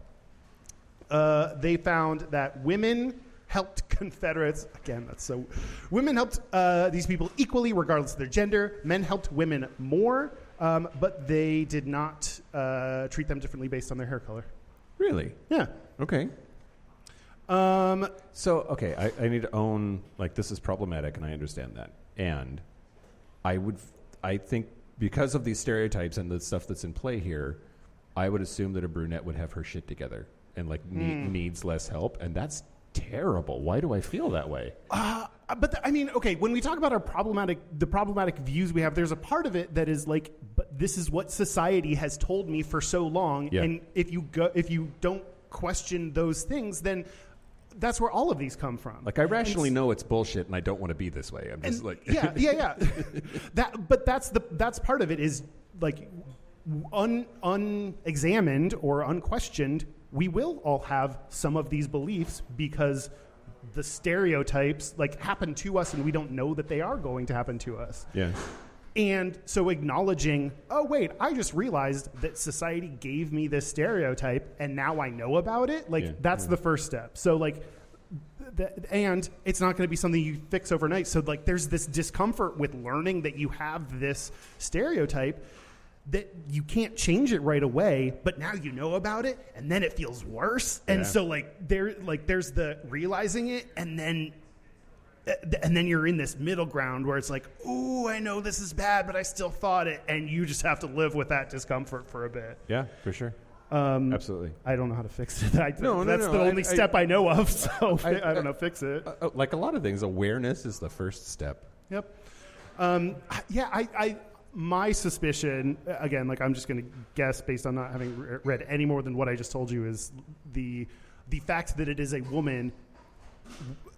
They found that women helped Confederates. Again, women helped these people equally, regardless of their gender. Men helped women more. But they did not treat them differently based on their hair color. Really? Yeah. Okay. So, I need to own, like, this is problematic, and I understand that. And I think because of these stereotypes and the stuff that's in play here, I would assume that a brunette would have her shit together and, like, needs less help, and that's terrible. Why do I feel that way? When we talk about the problematic views we have, there's a part of it that is like, but this is what society has told me for so long, and if you don't question those things, then that's where all of these come from. Like, I rationally know it's bullshit, and I don't want to be this way. I'm just like, yeah. That's part of it is like unexamined or unquestioned. We will all have some of these beliefs because the stereotypes like happen to us and we don't know that they are going to happen to us. Yeah. And so acknowledging, oh, wait, I just realized that society gave me this stereotype and now I know about it. Like, that's the first step. So, like, and it's not going to be something you fix overnight. So, like, there's this discomfort with learning that you have this stereotype that you can't change it right away, but now you know about it and then it feels worse. And so, like, there's the realizing it and then you're in this middle ground where it's like, ooh, I know this is bad, but I still thought it. And you just have to live with that discomfort for a bit. Yeah, for sure. Absolutely. I don't know how to fix it. That's no. the only step I know of. So I don't know, fix it. Like a lot of things, awareness is the first step. Yep. My suspicion, again, like I'm just going to guess based on not having read any more than what I just told you, is the fact that it is a woman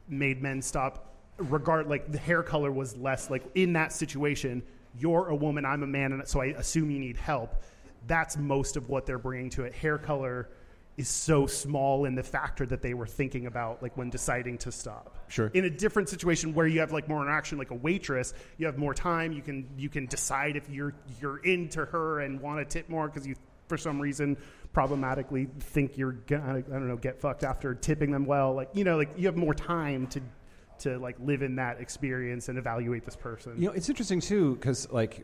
made men stop. Like the hair color was less, like in that situation, you're a woman, I'm a man, and so I assume you need help. That's most of what they're bringing to it. Hair color is so small in the factor that they were thinking about, like when deciding to stop. Sure. In a different situation where you have like more interaction, like a waitress, you have more time. You can decide if you're into her and want to tip more because you, for some reason, problematically think you're gonna, I don't know, get fucked after tipping them well. Like, you know, like you have more time to like live in that experience and evaluate this person. You know, it's interesting too, because like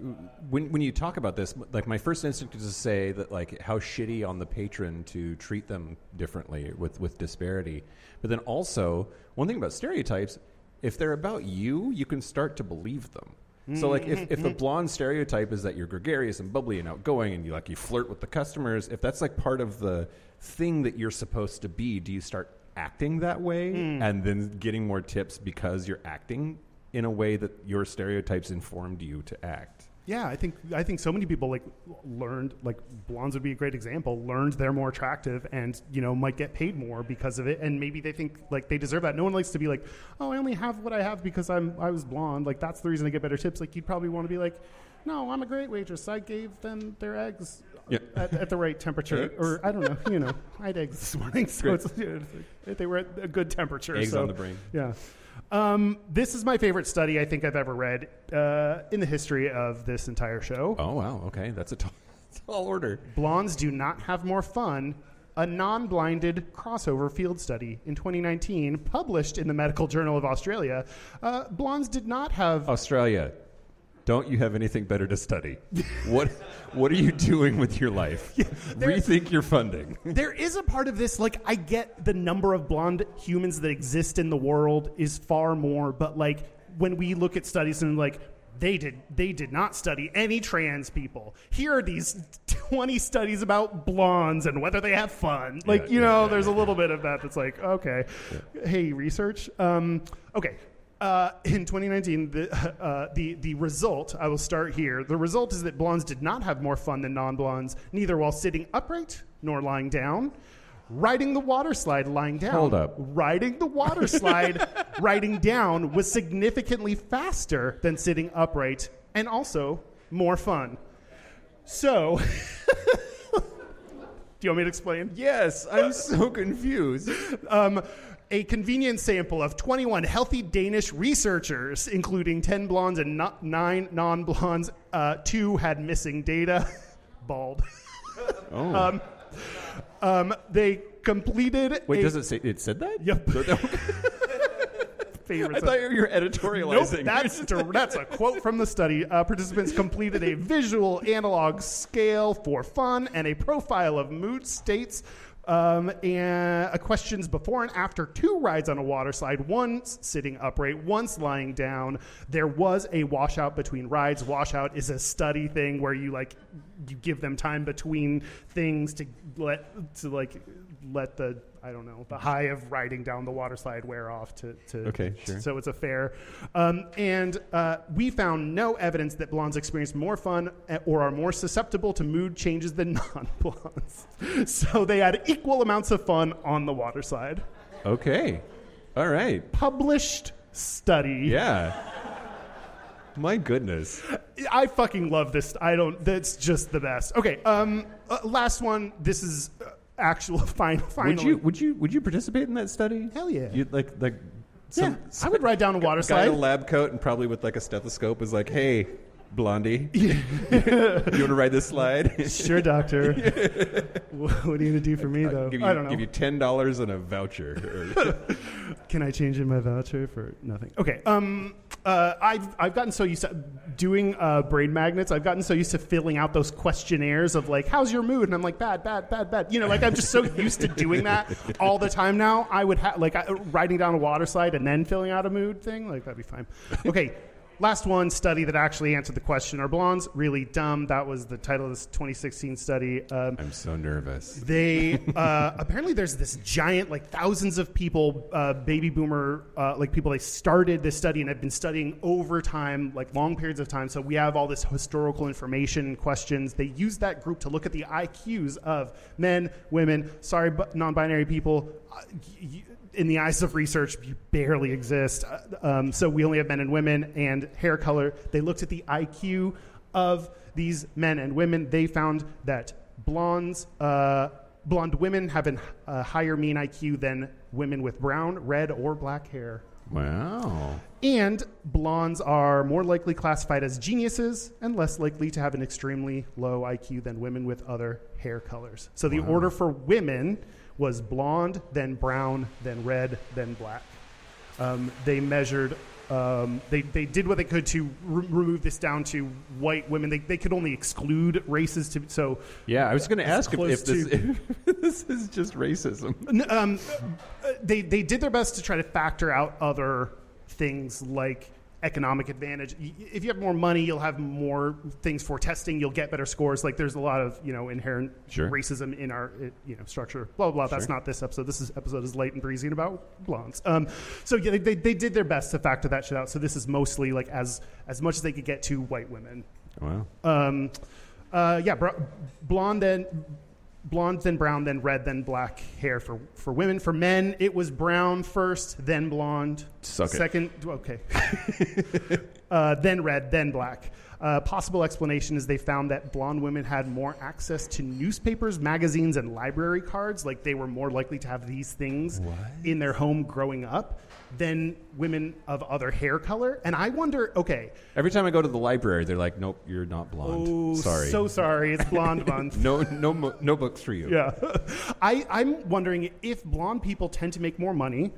when you talk about this, like my first instinct is to say that like how shitty on the patron to treat them differently with disparity. But then also, one thing about stereotypes, if they're about you, you can start to believe them. So like if the blonde stereotype is that you're gregarious and bubbly and outgoing and you flirt with the customers, if that's like part of the thing that you're supposed to be, do you start acting that way and then getting more tips because you're acting in a way that your stereotypes informed you to act? Yeah, I think so many people like learned, like blondes would be a great example, learned they're more attractive and, you know, might get paid more because of it, and maybe they think like they deserve that. No one likes to be like, oh, I only have what I have because I was blonde. Like that's the reason I get better tips. Like you'd probably want to be like, no, I'm a great waitress. I gave them their eggs at the right temperature. Eggs? Or I don't know, you know, I had eggs this morning, so it's they were at a good temperature. Eggs on the brain. Yeah. This is my favorite study I think I've ever read in the history of this entire show. Oh, wow. Okay. That's a tall order. Blondes do not have more fun. A non-blinded crossover field study in 2019 published in the Medical Journal of Australia. Blondes did not have... Australia, don't you have anything better to study? What are you doing with your life? Rethink your funding. There is a part of this, like, I get the number of blonde humans that exist in the world is far more, but, like, when we look at studies and, like, they did not study any trans people. Here are these 20 studies about blondes and whether they have fun. Like, there's a little bit of that that's like, okay. Yeah. Hey, research. Okay. In 2019, the result, I will start here. The result is that blondes did not have more fun than non-blondes, neither while sitting upright nor lying down. Riding the water slide lying down. Hold up. Riding the water slide riding down was significantly faster than sitting upright and also more fun. So, do you want me to explain? Yes, I'm so confused. A convenient sample of 21 healthy Danish researchers, including 10 blondes and 9 non-blondes. 2 had missing data. Bald. Oh. They completed... Wait, does it say... It said that? Yep. I thought you were editorializing. Nope, that's a quote from the study. Participants completed a visual analog scale for fun and a profile of mood states and questions before and after 2 rides on a water slide, once sitting upright, once lying down. There was a washout between rides. Washout is a study thing where you give them time between things to let the the high of riding down the water slide wear off okay, sure. So it's a fair. And we found no evidence that blondes experience more fun or are more susceptible to mood changes than non-blondes. So they had equal amounts of fun on the water slide. Okay. All right. Published study. Yeah. My goodness. I fucking love this. That's just the best. Okay. Last one. This is actual finally. Would you participate in that study? Hell yeah. You'd I would ride down a water slide. Guy in a lab coat and probably with like a stethoscope is like, hey, Blondie. You want to ride this slide? Sure, doctor. What are you going to do for me, though? I don't know. Give you $10 and a voucher. Can I change in my voucher for nothing? Okay. I've gotten so used to doing brain magnets. I've gotten so used to filling out those questionnaires of like, how's your mood? And I'm like, bad. You know, like I'm just so used to doing that all the time now. I would have riding down a water slide and then filling out a mood thing. Like that'd be fine. Okay. Last one study that actually answered the question, are blondes really dumb? That was the title of this 2016 study. I'm so nervous. They apparently there's this giant, like thousands of people, baby boomer, like people, they started this study and have been studying over time, like long periods of time. So we have all this historical information questions. They used that group to look at the IQs of men, women, non-binary people. In the eyes of research, you barely exist. So we only have men and women and hair color. They looked at the IQ of these men and women. They found that blonde women have a higher mean IQ than women with brown, red, or black hair. Wow. And blondes are more likely classified as geniuses and less likely to have an extremely low IQ than women with other hair colors. So the order for women was blonde, then brown, then red, then black. They measured, they did what they could to remove this down to white women. They could only exclude races to, so. Yeah, I was going to ask if this is just racism. They did their best to try to factor out other things like economic advantage. If you have more money, you'll have more things for testing. You'll get better scores. Like there's a lot of inherent racism in our structure. Blah blah. That's not this episode. This episode is light and breezy and about blondes. So yeah, they did their best to factor that shit out. So this is mostly like as much as they could get to white women. Wow. Blonde, then brown, then red, then black hair for women. For men, it was brown first, then blonde. Suck it. Second, okay. Then red, then black. Possible explanation is they found that blonde women had more access to newspapers, magazines, and library cards. Like they were more likely to have these things in their home growing up than women of other hair color. And I wonder, okay. Every time I go to the library, they're like, nope, you're not blonde. Oh, sorry. So sorry. It's blonde month. No books for you. Yeah. I'm wondering if blonde people tend to make more money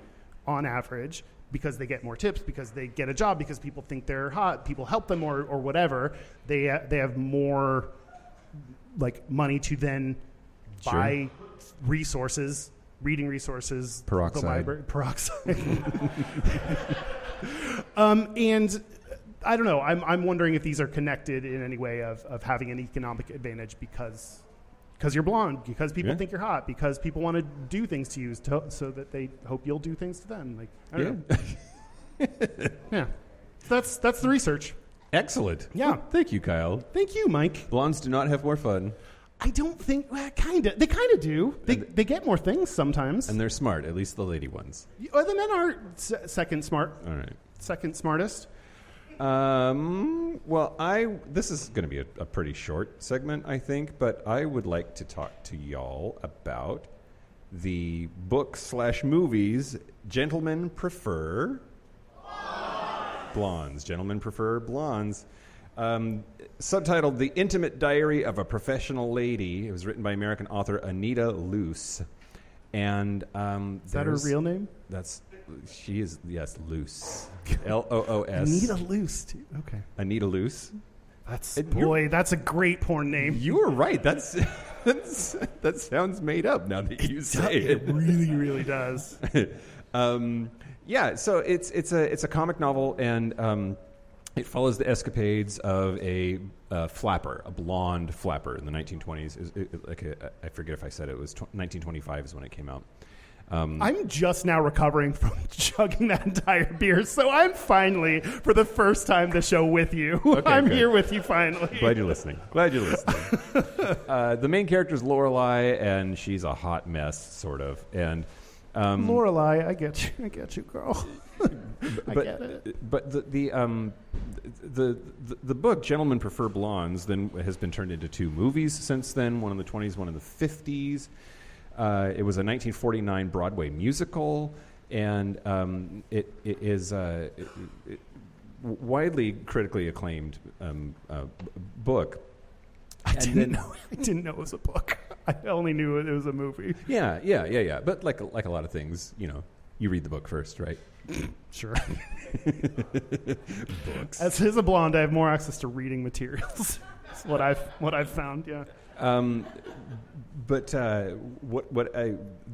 on average because they get more tips, because they get a job, because people think they're hot, people help them or whatever. They have more like money to then buy resources, reading resources, peroxide. The library, peroxide. And I don't know. I'm wondering if these are connected in any way of having an economic advantage because you're blonde, because people think you're hot, because people want to do things to you so that they hope you'll do things to them. Like I don't know. Yeah, that's the research. Excellent. Yeah. Thank you, Kyle. Thank you, Mike. Blondes do not have more fun. I don't think. Well, kinda. They kind of do. They get more things sometimes. And they're smart. At least the lady ones. The men are second smart. All right. Second smartest. Well, this is going to be a pretty short segment, I think, but I would like to talk to y'all about the book/movies Gentlemen Prefer Blondes. Gentlemen Prefer Blondes. Subtitled The Intimate Diary of a Professional Lady. It was written by American author Anita Loos. And is that her real name? She is, yes, Loos. Loos. Anita Loos, too. Okay. Anita Loos. That's a great porn name. You were right. That sounds made up now that you say it. It really, really does. Yeah, so it's a comic novel, and it follows the escapades of a flapper, a blonde flapper in the 1920s. I forget if I said it was 1925 is when it came out. I'm just now recovering from chugging that entire beer, so I'm finally, for the first time, the show with you. Okay, I'm here with you finally. Glad you're listening. The main character is Lorelei, and she's a hot mess, sort of. And Lorelei, I get you, girl. I get it. But the book Gentlemen Prefer Blondes then has been turned into two movies since then. One in the 20s, one in the 50s. It was a 1949 Broadway musical, and it is widely critically acclaimed book. I didn't know it was a book. I only knew it was a movie. Yeah. But like a lot of things, you read the book first, right? Sure. Books. As a blonde, I have more access to reading materials. That's what I've found. Yeah. But the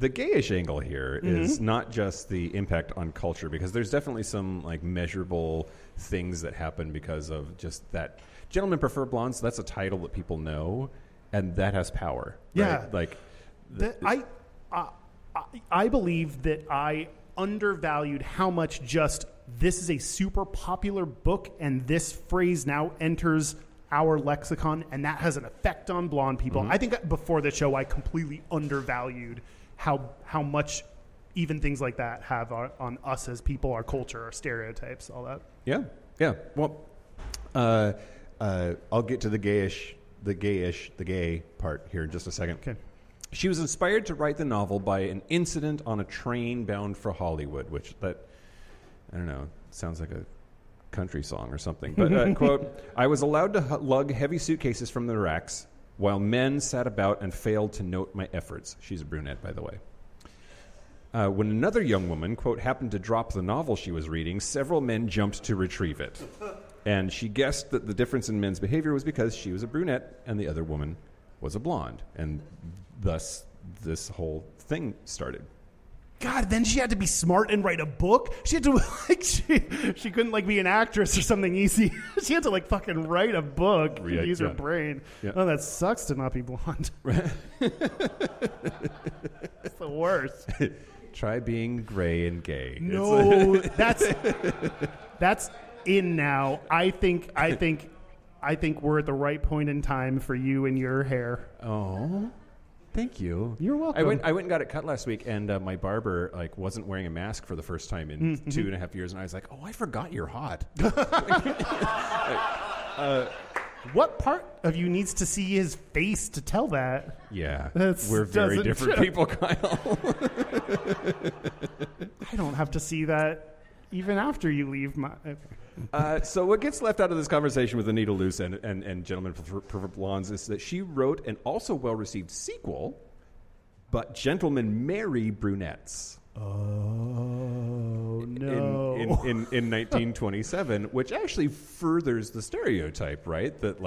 gayish angle here is not just the impact on culture, because there's definitely some like measurable things that happen because of just that. Gentlemen prefer blondes. That's a title that people know, and that has power. Yeah. Right? Like I believe that I undervalued how much just this is a super popular book, and this phrase now enters our lexicon, and that has an effect on blonde people. I think before the show, I completely undervalued how much even things like that have on us as people, our culture, our stereotypes, all that. Yeah. Well, I'll get to the gay part here in just a second. Okay. She was inspired to write the novel by an incident on a train bound for Hollywood, which I don't know, sounds like a country song or something. But, quote, I was allowed to lug heavy suitcases from the racks while men sat about and failed to note my efforts. She's a brunette, by the way. When another young woman, quote, happened to drop the novel she was reading, several men jumped to retrieve it. And she guessed that the difference in men's behavior was because she was a brunette and the other woman was a blonde. And thus, this whole thing started. God, then she had to be smart and write a book. She had to she couldn't be an actress or something easy. She had to fucking write a book. Use her brain. Yeah. Oh, that sucks to not be blonde. It's the worst. Try being gray and gay. No, that's in now. I think we're at the right point in time for you and your hair. Oh. Thank you. You're welcome. I went and got it cut last week, and my barber wasn't wearing a mask for the first time in 2.5 years, and I was like, "Oh, I forgot you're hot." What part of you needs to see his face to tell that? Yeah, we're very different people, Kyle. I don't have to see that even after you leave my. Okay. So what gets left out of this conversation with Anita Loos and Gentlemen Prefer Blondes is that she wrote an also well-received sequel, but Gentlemen Marry Brunettes. Oh, no. In 1927, which actually furthers the stereotype, right? That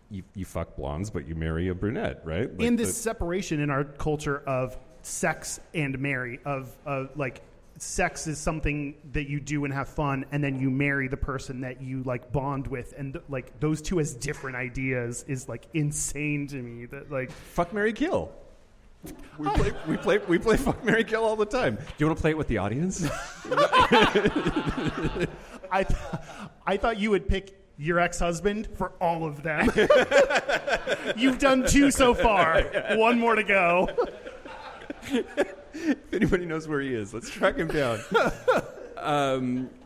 you fuck blondes, but you marry a brunette, right? In this separation in our culture of sex and marry, sex is something that you do and have fun, and then you marry the person that you bond with, and those two as different ideas is insane to me. That fuck, marry, kill. We play fuck, marry, kill all the time. Do you want to play it with the audience? I thought you would pick your ex-husband for all of them. You've done 2 so far. 1 more to go. If anybody knows where he is, let's track him down.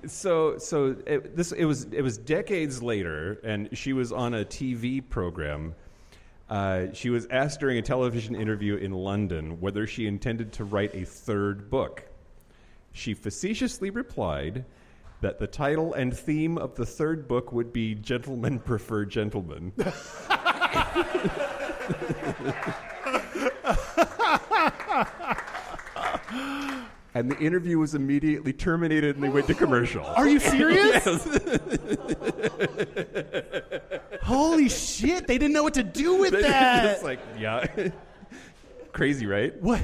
It was decades later, and she was on a TV program. She was asked during a television interview in London whether she intended to write a 3rd book. She facetiously replied that the title and theme of the 3rd book would be Gentlemen Prefer Gentlemen. And the interview was immediately terminated, and they went to commercial. Are you serious? Yes. Holy shit! They didn't know what to do with that. Just yeah, crazy, right? What?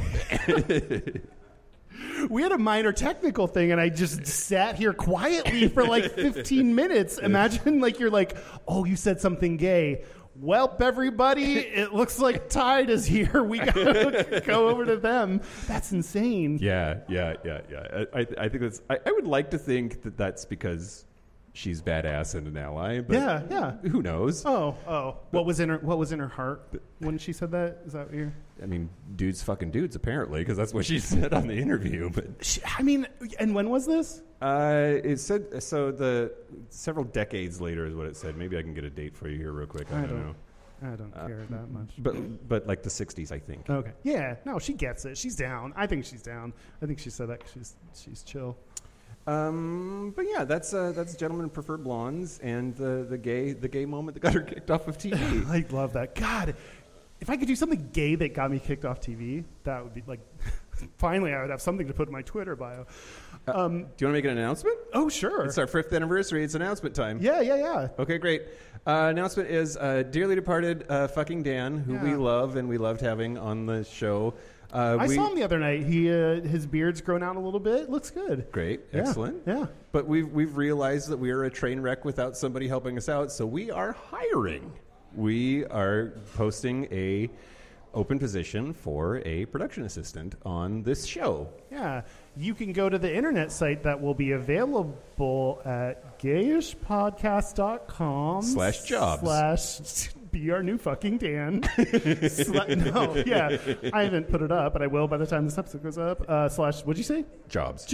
We had a minor technical thing, and I just sat here quietly for 15 minutes. Imagine you're oh, you said something gay. Welp, everybody, it looks like Tide is here. We got to go over to them. That's insane. Yeah. I think that's. I would like to think that that's because she's badass and an ally. But yeah. Who knows? Oh. What was in her heart when she said that? Is that what you're? I mean, dudes fucking dudes, apparently, because that's what she said on the interview. But and when was this? It said so. The several decades later is what it said. Maybe I can get a date for you here real quick. I don't know. I don't care that much. But the 60s, I think. Okay. Yeah. No, she gets it. She's down. I think she's down. I think she said that 'cause she's chill. But yeah, that's Gentlemen Prefer Blondes and the gay moment that got her kicked off of TV. I love that. God, if I could do something gay that got me kicked off TV, that would be like. Finally, I would have something to put in my Twitter bio. Do you want to make an announcement? Oh, sure. It's our 5th anniversary. It's announcement time. Yeah. Okay, great. Announcement is dearly departed fucking Dan, who we love and we loved having on the show. I saw him the other night. He his beard's grown out a little bit. Looks good. Great. Yeah. Excellent. Yeah. But we've realized that we are a train wreck without somebody helping us out, so we are hiring. We are posting a open position for a production assistant on this show. Yeah. You can go to the internet site that will be available at gayishpodcast.com /jobs. Be our new fucking Dan. No, yeah. I haven't put it up, but I will by the time this episode goes up. What'd you say? Jobs.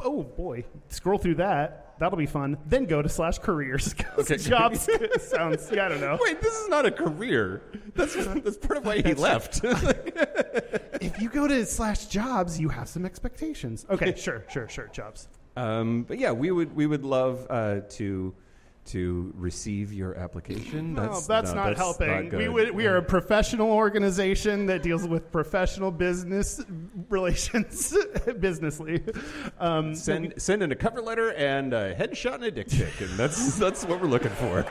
Oh, boy. Scroll through that. That'll be fun. Then go to /careers. Okay. Jobs sounds, I don't know. Wait, this is not a career. That's part of why he left. If you go to /jobs, you have some expectations. Okay, sure, jobs. But yeah, we would love to receive your application. That's not helping. Not we are a professional organization that deals with professional business relations, businessly. Send in a cover letter and a headshot and a dick pic, and that's what we're looking for.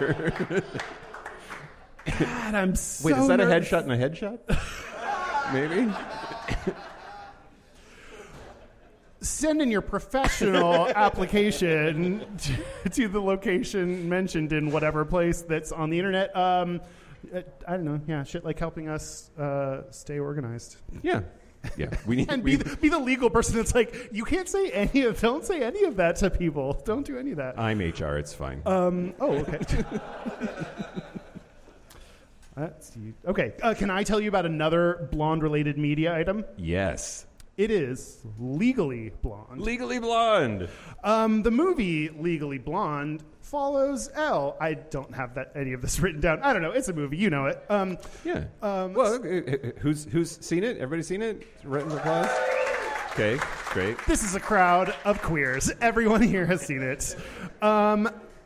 God, I'm so Wait, is that nervous. a headshot and a headshot? Maybe. Send in your professional application to the location mentioned in whatever place that's on the internet. I don't know. Yeah, shit like helping us stay organized. Yeah. We need And be the legal person that's like, you can't say don't say any of that to people. Don't do any of that. I'm HR. It's fine. Okay. Okay. Can I tell you about another blonde-related media item? Yes. It is Legally Blonde. Legally Blonde. The movie Legally Blonde follows Elle. I don't have any of this written down. I don't know. It's a movie. You know it. Yeah. Who's seen it? Everybody seen it? Written applause? Okay, great. This is a crowd of queers. Everyone here has seen it.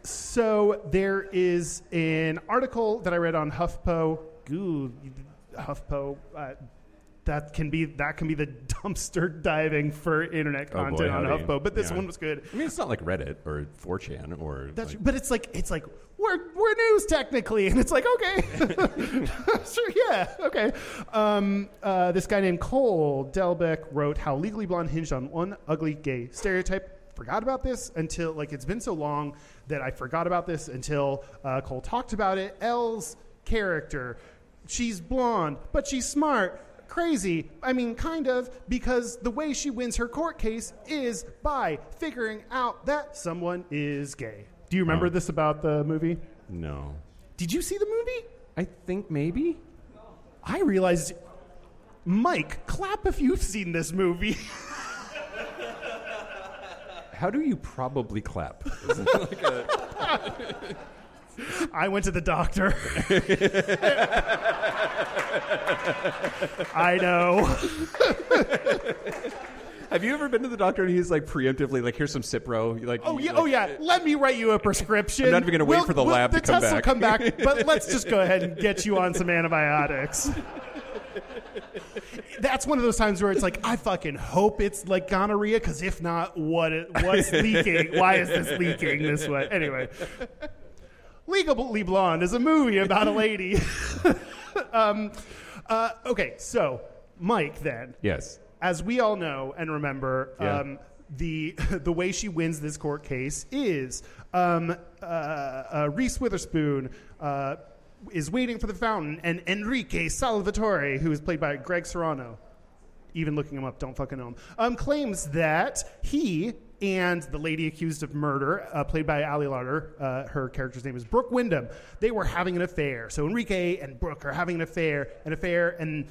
So there is an article that I read on HuffPo. HuffPo. That can be the dumpster diving for internet content on HuffPo. But this one was good. I mean, it's not like Reddit or 4chan or. But it's like we're news technically, and it's like okay, sure, yeah, okay. This guy named Cole Delbeck wrote how Legally Blonde hinged on one ugly gay stereotype. Forgot about this until it's been so long that I forgot about this until Cole talked about it. Elle's character, she's blonde, but she's smart. Crazy. I mean, kind of, because the way she wins her court case is by figuring out that someone is gay. Do you remember this about the movie? No. Did you see the movie? I think maybe. I realized, Mike, clap if you've seen this movie. How do you probably clap? Is it like a... I went to the doctor. I know. Have you ever been to the doctor and he's like preemptively like, here's some Cipro? Oh yeah. Let me write you a prescription. I'm not even going to wait for the lab to come back. The test will come back, but let's just go ahead and get you on some antibiotics. That's one of those times where it's like, I fucking hope it's like gonorrhea, because if not, what's leaking? Why is this leaking this way? Anyway. Legally Blonde is a movie about a lady. Okay, so Mike then. Yes. As we all know and remember, the way she wins this court case is Reese Witherspoon is waiting for the fountain, and Enrique Salvatore, who is played by Greg Serrano, even looking him up, don't fucking know him, claims that he and the lady accused of murder, played by Ali Larter, her character's name is Brooke Wyndham, they were having an affair. So Enrique and Brooke are having an affair, and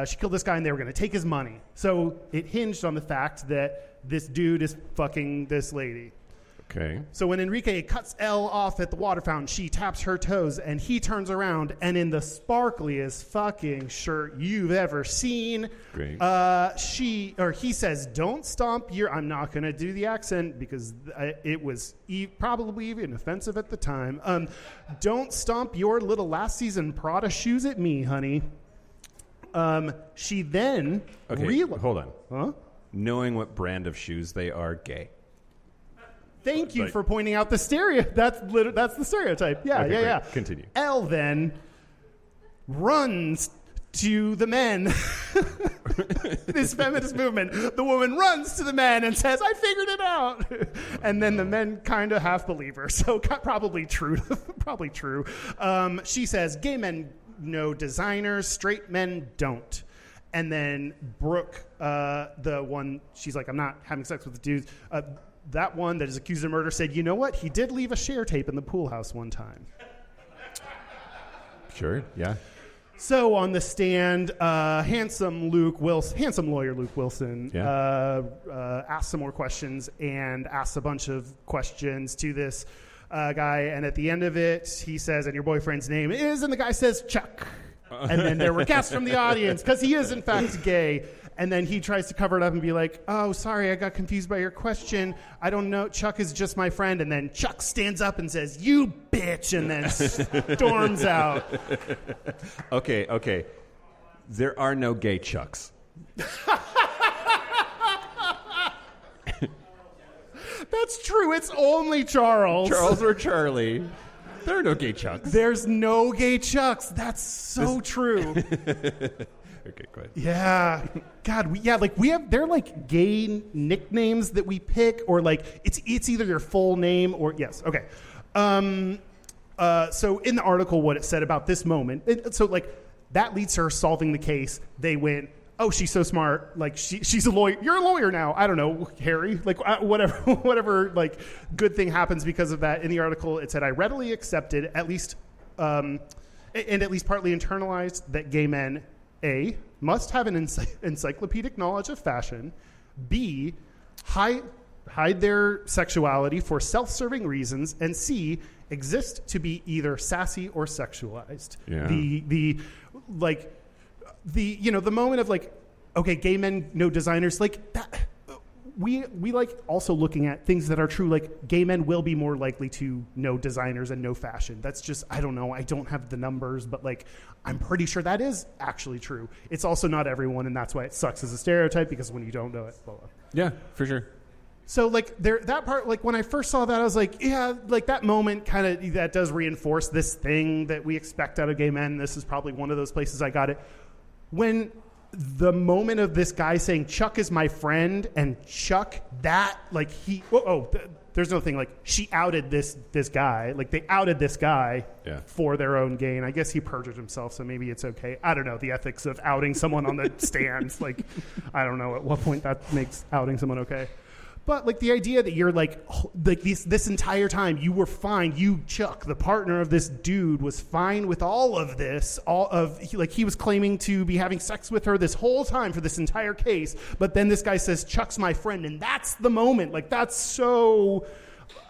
she killed this guy, and they were going to take his money. So it hinged on the fact that this dude is fucking this lady. Okay. So when Enrique cuts Elle off at the water fountain, she taps her toes, and he turns around, and in the sparkliest fucking shirt you've ever seen, Great. he says, "Don't stomp your." I'm not going to do the accent because it was probably even offensive at the time. Don't stomp your little last season Prada shoes at me, honey. She then hold on. Huh? Knowing what brand of shoes they are, gay. Thank you for pointing out the that's the stereotype. Yeah, Okay, yeah. great. Continue. Elle then runs to the men. This feminist movement. The woman runs to the men and says, "I figured it out." And then the men kind of half believe her. So probably true. Probably true. She says, "Gay men know designers, straight men don't." And then Brooke, the one, she's like, "I'm not having sex with the dudes." That one that is accused of murder said, "You know what? He did leave a share tape in the pool house one time." Sure, yeah. So on the stand, handsome lawyer Luke Wilson, asked some more questions and asked a bunch of questions to this guy. And at the end of it, he says, "And your boyfriend's name is," and the guy says, "Chuck." And then there were gasps from the audience because he is in fact gay. And then he tries to cover it up and be like, "Oh, sorry, I got confused by your question. I don't know. Chuck is just my friend." And then Chuck stands up and says, "You bitch," and then storms out. Okay. There are no gay Chucks. That's true. It's only Charles. Charles or Charlie. There are no gay Chucks. There's no gay Chucks. That's so true. Okay, go ahead. Yeah. God, they're like gay nicknames that we pick, or like it's either your full name or yes. Okay. So in the article, what it said about this moment, so like that leads to her solving the case. They went, "Oh, she's so smart. Like she's a lawyer. You're a lawyer now. I don't know, Harry. Like whatever like good thing happens because of that." In the article, it said, "I readily accepted at least partly internalized that gay men, A, must have an encyclopedic knowledge of fashion, B, hide their sexuality for self-serving reasons, and C, exist to be either sassy or sexualized." Yeah. The moment of like, okay, gay men know designers, like that. We like also looking at things that are true, like gay men will be more likely to know designers and know fashion. That's just, I don't know. I don't have the numbers, but like, I'm pretty sure that is actually true. It's also not everyone, and that's why it sucks as a stereotype, because when you don't know it, blah, blah. Yeah, for sure. So like that part, like when I first saw that, I was like, yeah, like that moment kind of, that does reinforce this thing that we expect out of gay men. This is probably one of those places I got it. When the moment of this guy saying, "Chuck is my friend," and Chuck, that, like there's no thing, like she outed this guy. Like they outed this guy for their own gain. I guess he perjured himself, so maybe it's okay. I don't know the ethics of outing someone on the stands. Like, I don't know at what point that makes outing someone okay. But like the idea that you're like this entire time you were fine. You, Chuck, the partner of this dude, was fine with all of this. He was claiming to be having sex with her this whole time for this entire case. But then this guy says, "Chuck's my friend," and that's the moment. Like that's so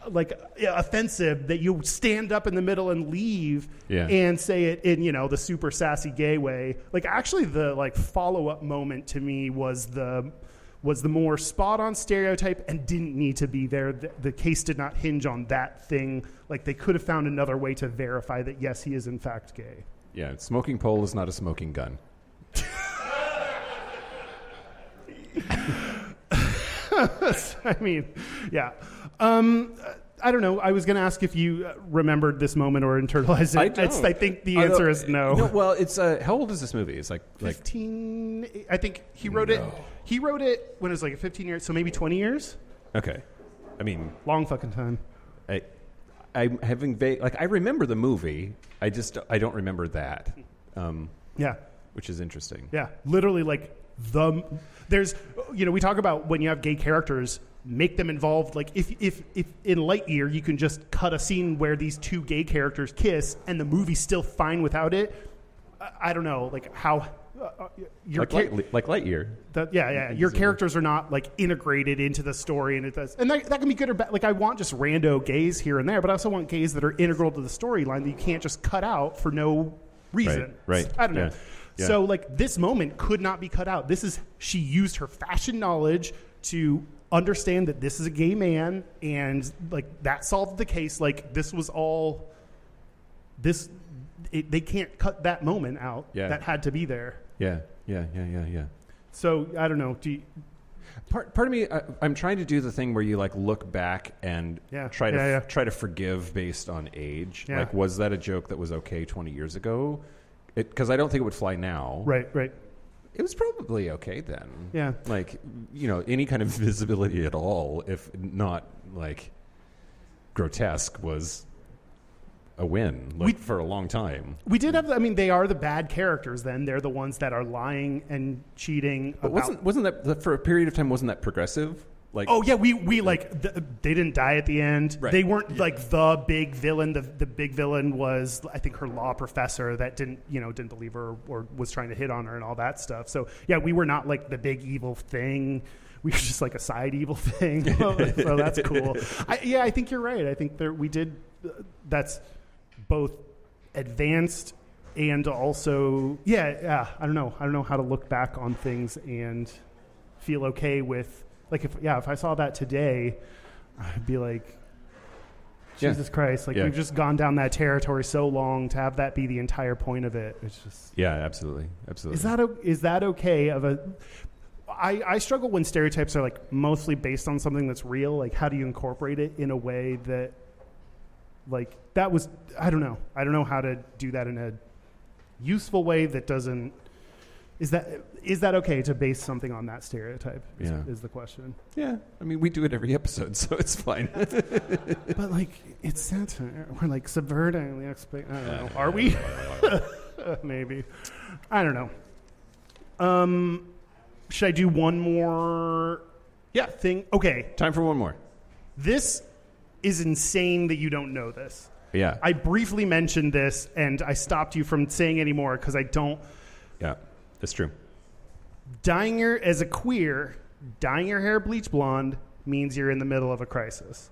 like offensive that you stand up in the middle and leave and say it in the super sassy gay way. Like actually the like follow up moment to me was the more spot-on stereotype and didn't need to be there. The case did not hinge on that thing. Like, they could have found another way to verify that, yes, he is in fact gay. Yeah, smoking pole is not a smoking gun. I mean, yeah. I don't know. I was going to ask if you remembered this moment or internalized it. I don't. I think the answer is no. No. Well, it's how old is this movie? It's like 15. I think he wrote it. He wrote it when it was like 15 years, so maybe 20 years. Okay. I mean, long fucking time. I'm having I remember the movie. I don't remember that. Yeah. Which is interesting. Yeah. Literally, like there's we talk about when you have gay characters, make them involved. Like if in Lightyear you can just cut a scene where these two gay characters kiss and the movie's still fine without it. I don't know, like how like Lightyear. Your characters are not like integrated into the story, and that can be good or bad. Like I want just rando gays here and there, but I also want gays that are integral to the storyline that you can't just cut out for no reason. Right. I don't know. Yeah. So like this moment could not be cut out. She used her fashion knowledge to understand that this is a gay man, and like that solved the case. Like this was all this. They can't cut that moment out. Yeah. That had to be there. Yeah. So I don't know. Part of me, I'm trying to do the thing where you like look back and try to forgive based on age. Yeah. Like, was that a joke that was okay 20 years ago? Because I don't think it would fly now. Right. It was probably okay then. Yeah. Like, any kind of visibility at all, if not like grotesque, was a win for a long time. We did have. I mean, they are the bad characters. Then they're the ones that are lying and cheating. But wasn't that for a period of time? Wasn't that progressive? Like, oh yeah, we like they didn't die at the end. Right. They weren't like the big villain. The big villain was, I think, her law professor that didn't believe her or was trying to hit on her and all that stuff. So yeah, we were not like the big evil thing. We were just like a side evil thing. So that's cool. I think you're right. I think we did. That's both advanced and also I don't know how to look back on things and feel okay with, like, if I saw that today, I'd be like, Jesus Christ, like we've just gone down that territory so long to have that be the entire point of it. It's just absolutely. Is that okay? I struggle when stereotypes are like mostly based on something that's real. Like, how do you incorporate it in a way that, like, that was, I don't know how to do that in a useful way that doesn't, is that okay to base something on that stereotype is the question. Yeah. I mean, we do it every episode, so it's fine. But like, it's satire. We're like subverting the I don't know. Are we? Maybe. I don't know. Should I do one more thing? Okay. Time for one more. This is insane that you don't know this. Yeah. I briefly mentioned this, and I stopped you from saying any more because I don't. Yeah, that's true. As a queer, dyeing your hair bleach blonde means you're in the middle of a crisis.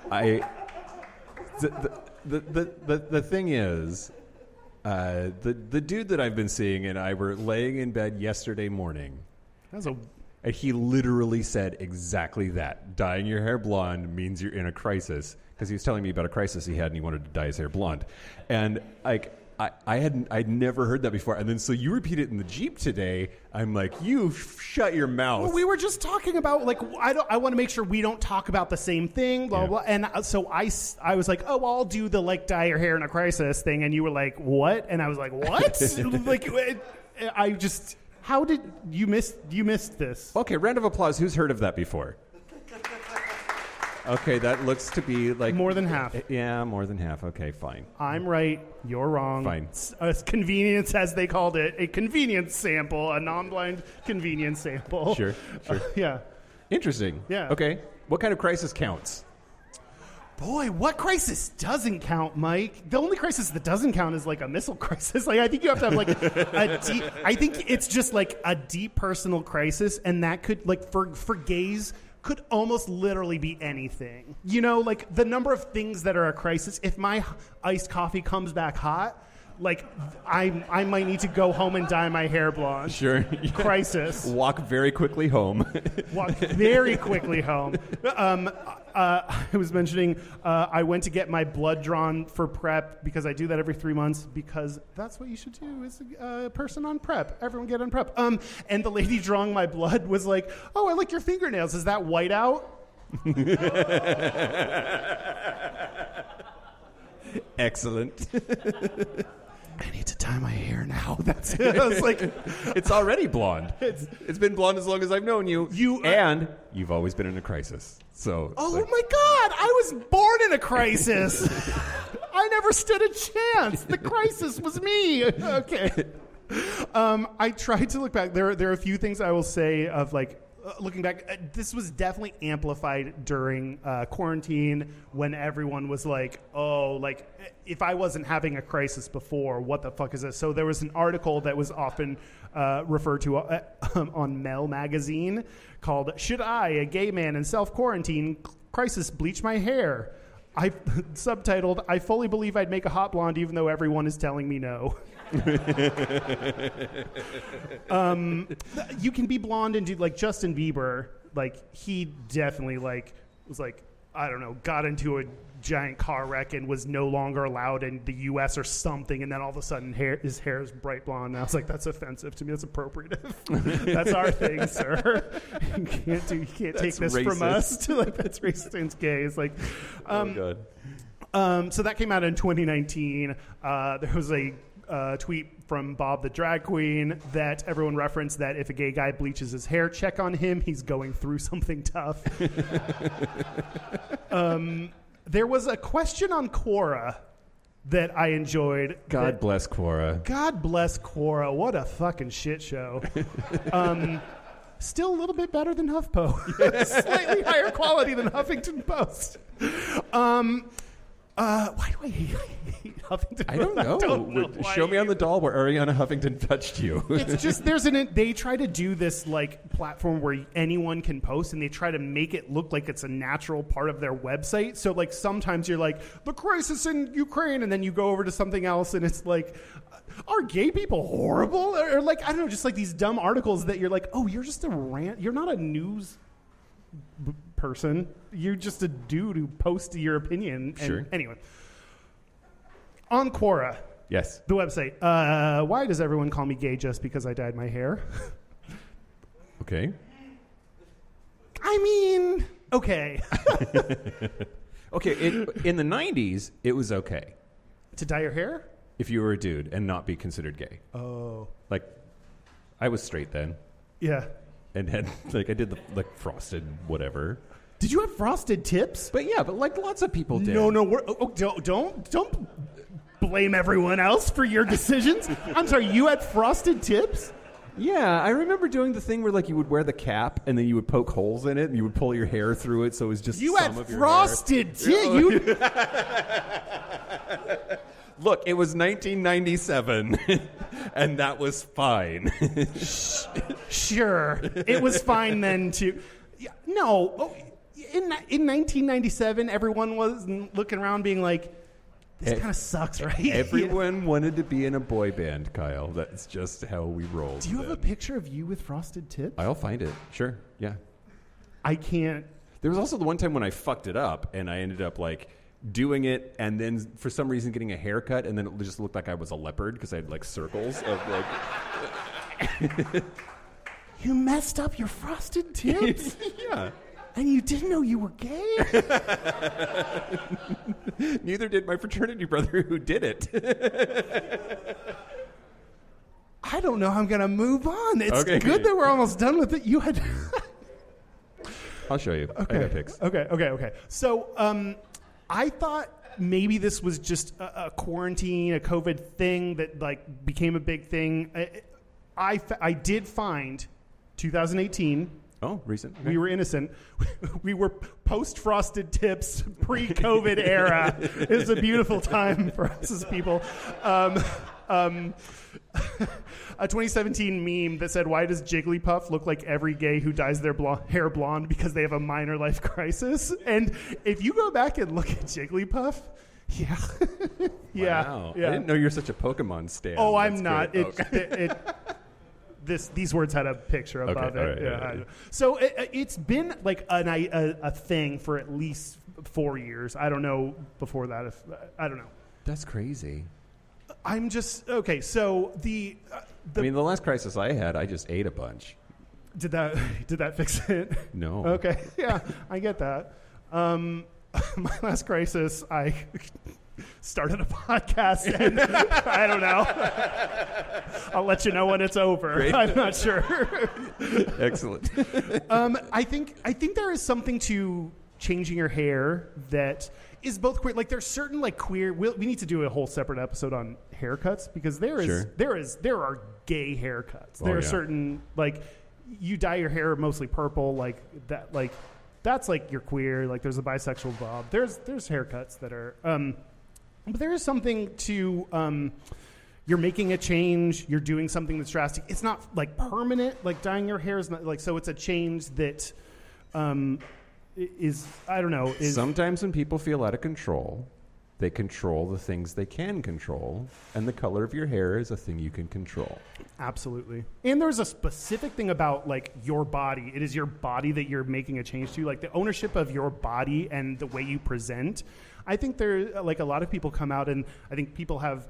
The thing is, the dude that I've been seeing and I were laying in bed yesterday morning. And he literally said exactly that. Dyeing your hair blonde means you're in a crisis. Because he was telling me about a crisis he had and he wanted to dye his hair blonde. And like, I'd never heard that before. And then so you repeat it in the Jeep today. I'm like, you shut your mouth. Well, we were just talking about, like, I want to make sure we don't talk about the same thing, blah, blah. And so I was like, oh, well, I'll do the, like, dye your hair in a crisis thing. And you were like, what? And I was like, what? Like, I just... How did you missed this? Okay, round of applause. Who's heard of that before? Okay, that looks to be like... More than half. Yeah, more than half. Okay, fine. I'm right. You're wrong. Fine. A convenience, as they called it. A convenience sample. A non-blind convenience sample. Sure. Yeah. Interesting. Yeah. Okay. What kind of crisis counts? Boy, what crisis doesn't count, Mike? The only crisis that doesn't count is like a missile crisis. Like, I think you have to have like a deep... I think it's just like a deep personal crisis, and that could, like, for gays... could almost literally be anything. Like the number of things that are a crisis. If my iced coffee comes back hot, like I might need to go home and dye my hair blonde. Sure. Crisis. Walk very quickly home. Walk very quickly home. I was mentioning I went to get my blood drawn for prep because I do that every 3 months because that's what you should do as a person on prep. Everyone get on prep. And the lady drawing my blood was like, oh, I like your fingernails. Is that white out? Excellent. I need to dye my hair now. That's it. I was like, it's already blonde. It's been blonde as long as I've known you. And you've always been in a crisis. So. Oh my God! I was born in a crisis. I never stood a chance. The crisis was me. Okay. I tried to look back. There are a few things I will say of like looking back, this was definitely amplified during quarantine when everyone was like, oh, like, if I wasn't having a crisis before, what the fuck is this? So there was an article that was often referred to on Mel magazine called, "Should I, a gay man in self-quarantine crisis, bleach my hair?" Subtitled, "I fully believe I'd make a hot blonde even though everyone is telling me no." You can be blonde and do, like, Justin Bieber, like, he definitely, like, was like, I don't know, got into a giant car wreck and was no longer allowed in the U.S. or something, and then all of a sudden his hair is bright blonde. And I was like, that's offensive to me. That's appropriative. That's our thing, sir. You can't take this racist from us. Like, that's racist and gay. It's like, oh God. so that came out in 2019. There was a tweet from Bob the Drag Queen that everyone referenced that if a gay guy bleaches his hair, check on him. He's going through something tough. There was a question on Quora that I enjoyed. God bless Quora. God bless Quora. What a fucking shit show. Still a little bit better than HuffPo. Slightly higher quality than Huffington Post. Why do I hate Huffington? I don't know. Show me on the doll where Ariana Huffington touched you. It's just they try to do this, like, platform where anyone can post, and they try to make it look like it's a natural part of their website. So, like, sometimes you're like, the crisis in Ukraine, and then you go over to something else and it's like, are gay people horrible? Or like, I don't know, just like these dumb articles that you're like, oh, you're just a rant. You're not a news person. You're just a dude who posts your opinion. And sure. Anyway, on Quora, Yes. the website. Why does everyone call me gay just because I dyed my hair? Okay. I mean, okay. Okay, in the 90s, it was okay To dye your hair? if you were a dude and not be considered gay. Oh. Like, I was straight then Yeah. and had, like, I did the, like, frosted whatever. Did you have frosted tips? But yeah, but like lots of people did. No, don't blame everyone else for your decisions. I'm sorry, you had frosted tips? Yeah, I remember doing the thing where, like, you would wear the cap and then you would poke holes in it and you would pull your hair through it so it was just You some had of your frosted tips. Look, it was 1997 and that was fine. Sure, it was fine then too. Yeah, no, in 1997, everyone was looking around being like, this kind of sucks, right? Everyone wanted to be in a boy band, Kyle. That's just how we rolled. Do you have a picture of you with frosted tips? I'll find it. Sure. Yeah. I can't. There was also the one time when I fucked it up and I ended up, like, doing it and then for some reason getting a haircut and then it just looked like I was a leopard because I had, like, circles of, like... You messed up your frosted tips? Yeah. And you didn't know you were gay? Neither did my fraternity brother who did it. I don't know how I'm going to move on. It's Okay. good that we're almost done with it. You had... I'll show you. Okay. I got pics. Okay. So I thought maybe this was just a quarantine, a COVID thing that, like, became a big thing. I did find 2018... Oh, recent. Okay. We were innocent. We were post-frosted tips, pre-COVID era. It was a beautiful time for us as people. A 2017 meme that said, "Why does Jigglypuff look like every gay who dyes their hair blonde because they have a minor life crisis?" And if you go back and look at Jigglypuff, yeah. Wow. Yeah. I didn't know you're such a Pokemon stan. Oh, I'm That's not. great. These words had a picture above all it. right, yeah. So it's been like a thing for at least 4 years. I don't know before that. I don't know. That's crazy. I'm just okay. So the I mean, the last crisis I had, I just ate a bunch. did that fix it? No. Okay. Yeah, I get that. My last crisis, I started a podcast, and I don't know. I'll let you know when it's over. Great. I'm not sure. Excellent. I think there is something to changing your hair that is both queer. Like, there's certain, like, queer. We need to do a whole separate episode on haircuts because there are gay haircuts. There are certain, like, you dye your hair mostly purple, like that, like that's like you're queer. Like there's a bisexual bob. There's haircuts that are, but there is something to. You're making a change. You're doing something that's drastic. It's not like permanent. Like dyeing your hair is not like so. It's a change that is I don't know. Sometimes when people feel out of control, they control the things they can control, and the color of your hair is a thing you can control. Absolutely. And there's a specific thing about like your body. It is your body that you're making a change to. Like the ownership of your body and the way you present. I think there like a lot of people come out and I think people have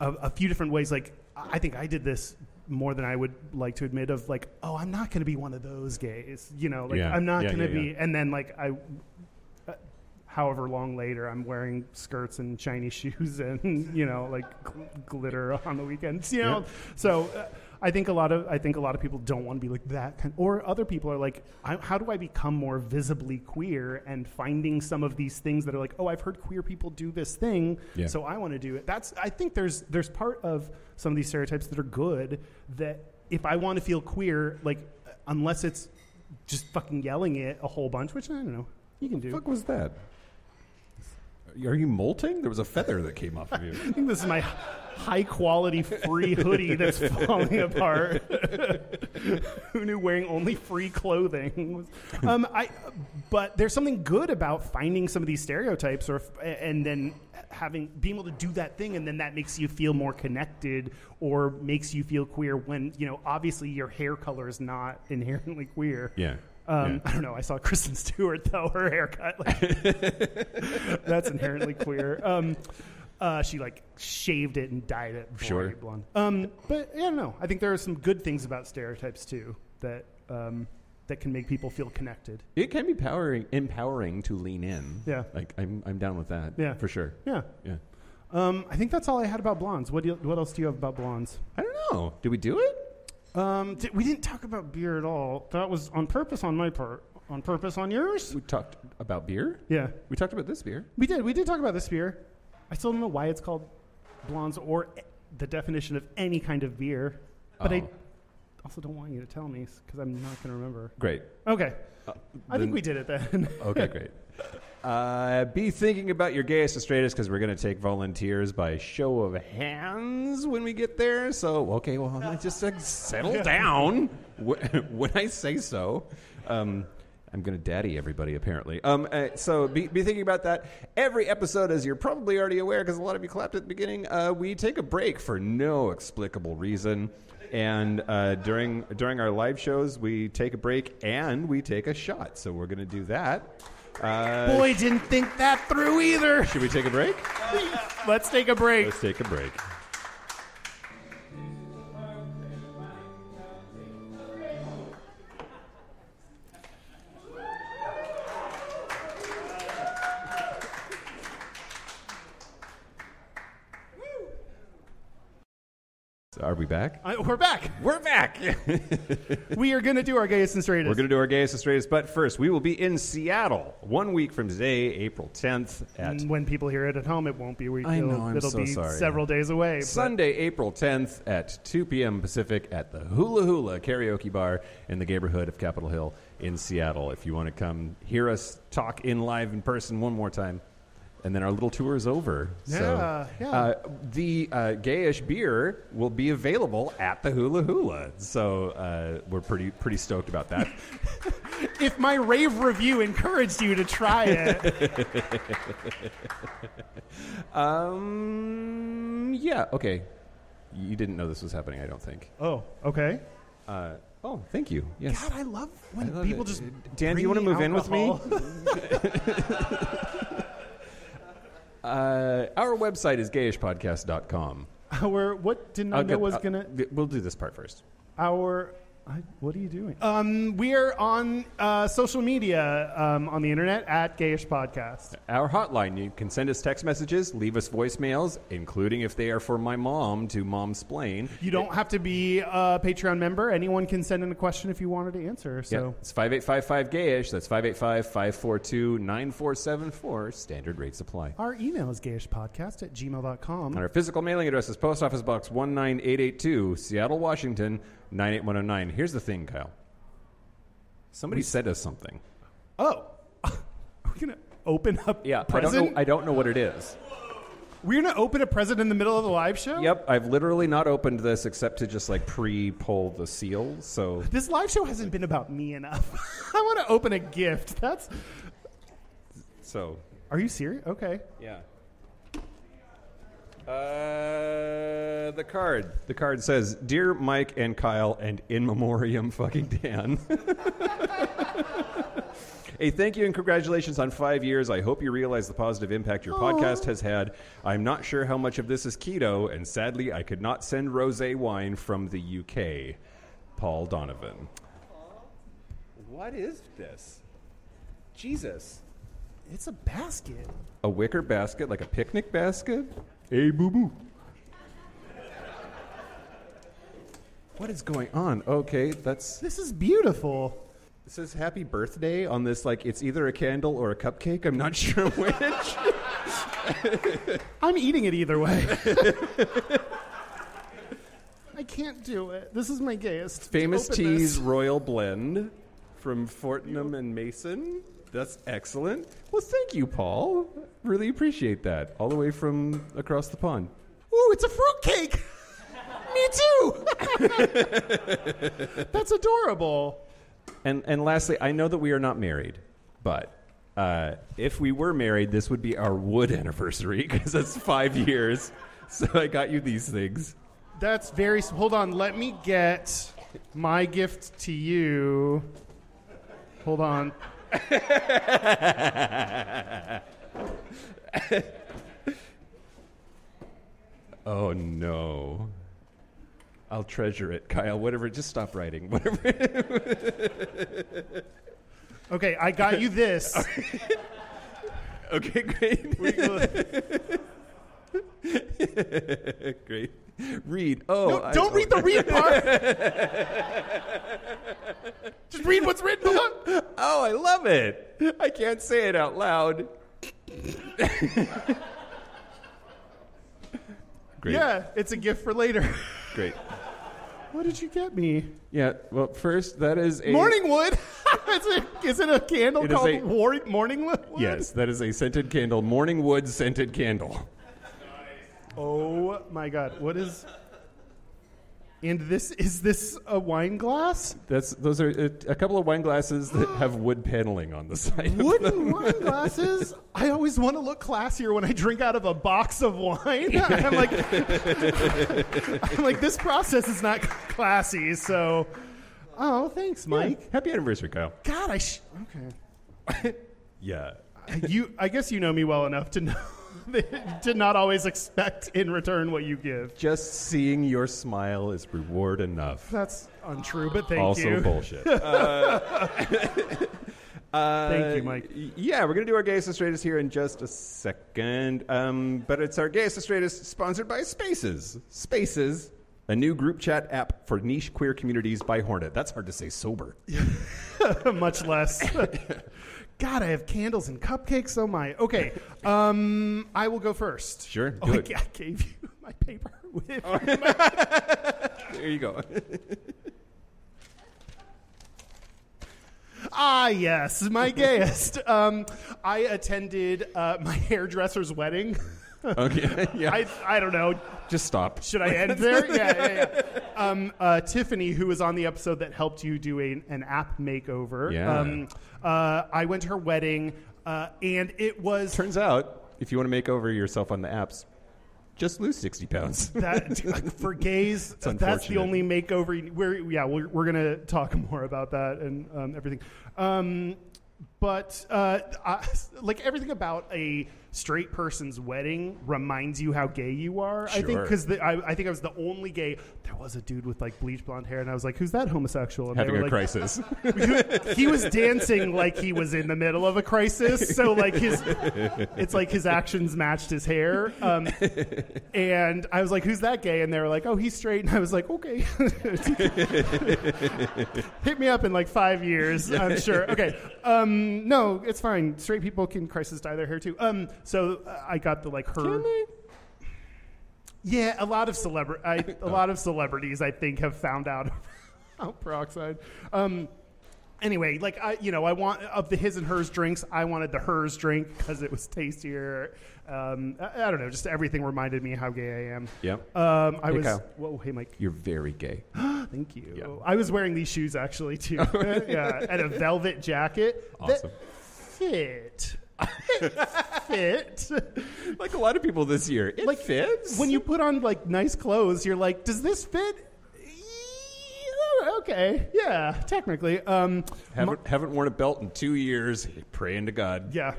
a few different ways. Like I think I did this more than I would like to admit of like, oh, I'm not going to be one of those gays, you know, like I'm not going to be. And then like however long later I'm wearing skirts and shiny shoes and, you know, like glitter on the weekends, you know? So I think a lot of people don't want to be like that kind, or other people are like, how do I become more visibly queer, and finding some of these things that are like, oh, I've heard queer people do this thing, so I want to do it. I think there's part of some of these stereotypes that are good, that if I want to feel queer, like unless it's just fucking yelling it a whole bunch, which I don't know, you can do. What the fuck was that? Are you molting? There was a feather that came off of you. I think this is my high-quality free hoodie that's falling apart. Who knew wearing only free clothing? But there's something good about finding some of these stereotypes, and then being able to do that thing, and then that makes you feel more connected or makes you feel queer when, you know, obviously your hair color is not inherently queer. Yeah. I don't know. I saw Kristen Stewart, though, her haircut. Like, that's inherently queer. She, like, shaved it and dyed it blonde. But, yeah, I don't know. I think there are some good things about stereotypes, too, that can make people feel connected. It can be empowering to lean in. Yeah. Like, I'm down with that. Yeah. For sure. Yeah. Yeah. I think that's all I had about blondes. What else do you have about blondes? I don't know. Did we do it? We didn't talk about beer at all. That was on purpose on my part. On purpose on yours? We talked about beer? Yeah. We talked about this beer. We did talk about this beer. I still don't know why it's called blondes or the definition of any kind of beer. But I also don't want you to tell me because I'm not going to remember. Great. Okay. I think we did it then. Okay, great. Be thinking about your gayest and straightest, because we're going to take volunteers by show of hands when we get there. So, okay, well, just settle down when I say so. I'm going to daddy everybody, apparently. So be thinking about that. Every episode, as you're probably already aware, because a lot of you clapped at the beginning, we take a break for no explicable reason. And during our live shows, we take a break and we take a shot. So we're going to do that. Boy, didn't think that through either. Should we take a break? Let's take a break. Let's take a break. Are we back? We're back. We're back. We are going to do our gayest and straightest. We're going to do our gayest and straightest, but first, we will be in Seattle 1 week from today, April 10th. When people hear it at home, it won't be a week. I know, I'm It'll so be sorry. Several days away. Sunday, April 10th at 2 p.m. Pacific at the Hula Hula Karaoke Bar in the neighborhood of Capitol Hill in Seattle. If you want to come hear us talk live in person one more time. And then our little tour is over. Yeah, the Gayish beer will be available at the Hula Hula. So we're pretty stoked about that. If my rave review encouraged you to try it. Yeah, okay. You didn't know this was happening, I don't think. Oh, okay. Thank you. Yes. God, I love when people just Dan, do you want to move alcohol. in with me? Our website is gayishpodcast.com. What didn't I know was going to... We'll do this part first. What are you doing? We are on social media on the internet at Gayish Podcast. Our hotline, you can send us text messages, leave us voicemails, including if they are for my mom to momsplain. You don't have to be a Patreon member. Anyone can send in a question if you wanted to answer. So yeah, it's 5855-GAYISH. That's 585-542-9474. Standard rates apply. Our email is gayishpodcast@gmail.com. And our physical mailing address is Post Office Box 19882, Seattle, Washington, 98109. Here's the thing, Kyle. Somebody sent us something. Oh. Are we going to open up Yeah, present? I don't know what it is. We're going to open a present in the middle of the live show? Yep, I've literally not opened this except to just like pre-pull the seal. So This live show hasn't been about me enough. I want to open a gift. Are you serious? Okay. Yeah. The card says, "Dear Mike and Kyle and in memoriam fucking Dan." Hey, thank you and congratulations on 5 years. I hope you realize the positive impact your podcast has had. I'm not sure how much of this is keto, and sadly, I could not send rosé wine from the UK. Paul Donovan. What is this? Jesus. It's a basket. A wicker basket, like a picnic basket? Hey, boo-boo. What is going on? Okay, This is beautiful. It says happy birthday on this, like, it's either a candle or a cupcake. I'm not sure which. I'm eating it either way. I can't do it. This is my gayest. Famous Open Teas this. Royal Blend from Fortnum and Mason. That's excellent. Well, thank you, Paul. Really appreciate that. All the way from across the pond. Ooh, it's a fruitcake. Me too. That's adorable. And lastly, I know that we are not married, but if we were married, this would be our wood anniversary because that's 5 years. So I got you these things. That's very... Hold on. Let me get my gift to you. Hold on. Oh, no. I'll treasure it, Kyle. Whatever. Just stop writing. Whatever. Okay, I got you this. Okay, great. Great. Read. Oh, No, don't read the read part. Just read what's written on. Oh, I love it. I can't say it out loud. Great. Yeah, it's a gift for later. Great. What did you get me? Yeah, well, first, that is a... Morning wood. Is it a candle It is called a- morning wood? Yes, that is a scented candle. Morning wood scented candle. Oh my God! What is? And is this a wine glass? Those are a couple of wine glasses that have wood paneling on the side of them. Wooden wine glasses. I always want to look classier when I drink out of a box of wine. I'm like, this process is not classy. So, oh, thanks, Mike. Yeah. Happy anniversary, Kyle. God, okay. Yeah. I guess you know me well enough to know to not always expect in return what you give. Just seeing your smile is reward enough. That's untrue, but thank you. Also bullshit. Thank you, Mike. Yeah, we're going to do our Gayest and Straightest here in just a second. But it's our Gayest and Straightest sponsored by Spaces. Spaces, a new group chat app for niche queer communities by Hornet. That's hard to say sober. Much less. God, I have candles and cupcakes. Oh my. Okay. I will go first. Sure. Oh, Do I it. gave you my paper with There you go. yes, my gayest. I attended my hairdresser's wedding. Okay. Yeah. I don't know. Just stop. Should I end there? Yeah. Tiffany, who was on the episode that helped you do an app makeover. Yeah. I went to her wedding, and it was... Turns out, if you want to make over yourself on the apps, just lose 60 pounds. That, for gays, that's the unfortunate. only makeover. We're going to talk more about that and everything. But like everything about a straight person's wedding reminds you how gay you are. Sure. I think because I think I was the only gay. There was a dude with like bleach blonde hair, and I was like, "Who's that homosexual?" And Having they a were like, crisis. He was dancing like he was in the middle of a crisis. So like it's like his actions matched his hair. And I was like, "Who's that gay?" And they were like, "Oh, he's straight." And I was like, "Okay." Hit me up in like 5 years, I'm sure. Okay. No, it's fine. Straight people can crisis dye their hair too. So I got the like her. Can they? Yeah, a lot of celebrities I think have found out peroxide. Anyway, like I want of the his and hers drinks, I wanted the hers drink because it was tastier. I don't know, just everything reminded me how gay I am. Yep. Kyle. Whoa, hey Mike. You're very gay. Thank you. Yeah. I was wearing these shoes actually too. Yeah, and a velvet jacket. Awesome. That fit. Like a lot of people this year, it fits. When you put on like nice clothes, you're like, does this fit? Okay, yeah, technically. Haven't worn a belt in 2 years. Praying to God. Yeah.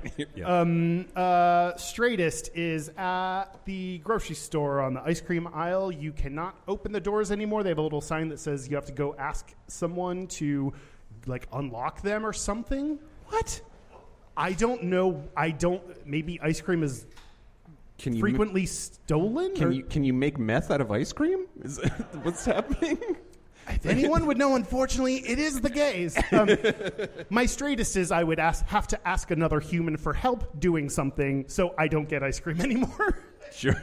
Straightest is at the grocery store on the ice cream aisle. You cannot open the doors anymore. They have a little sign that says you have to go ask someone to like unlock them or something. What? I don't know. Maybe ice cream is frequently stolen? Can you make meth out of ice cream? What's happening? If anyone would know, unfortunately, it is the gays. My straightest is I would have to ask another human for help doing something so I don't get ice cream anymore. Sure.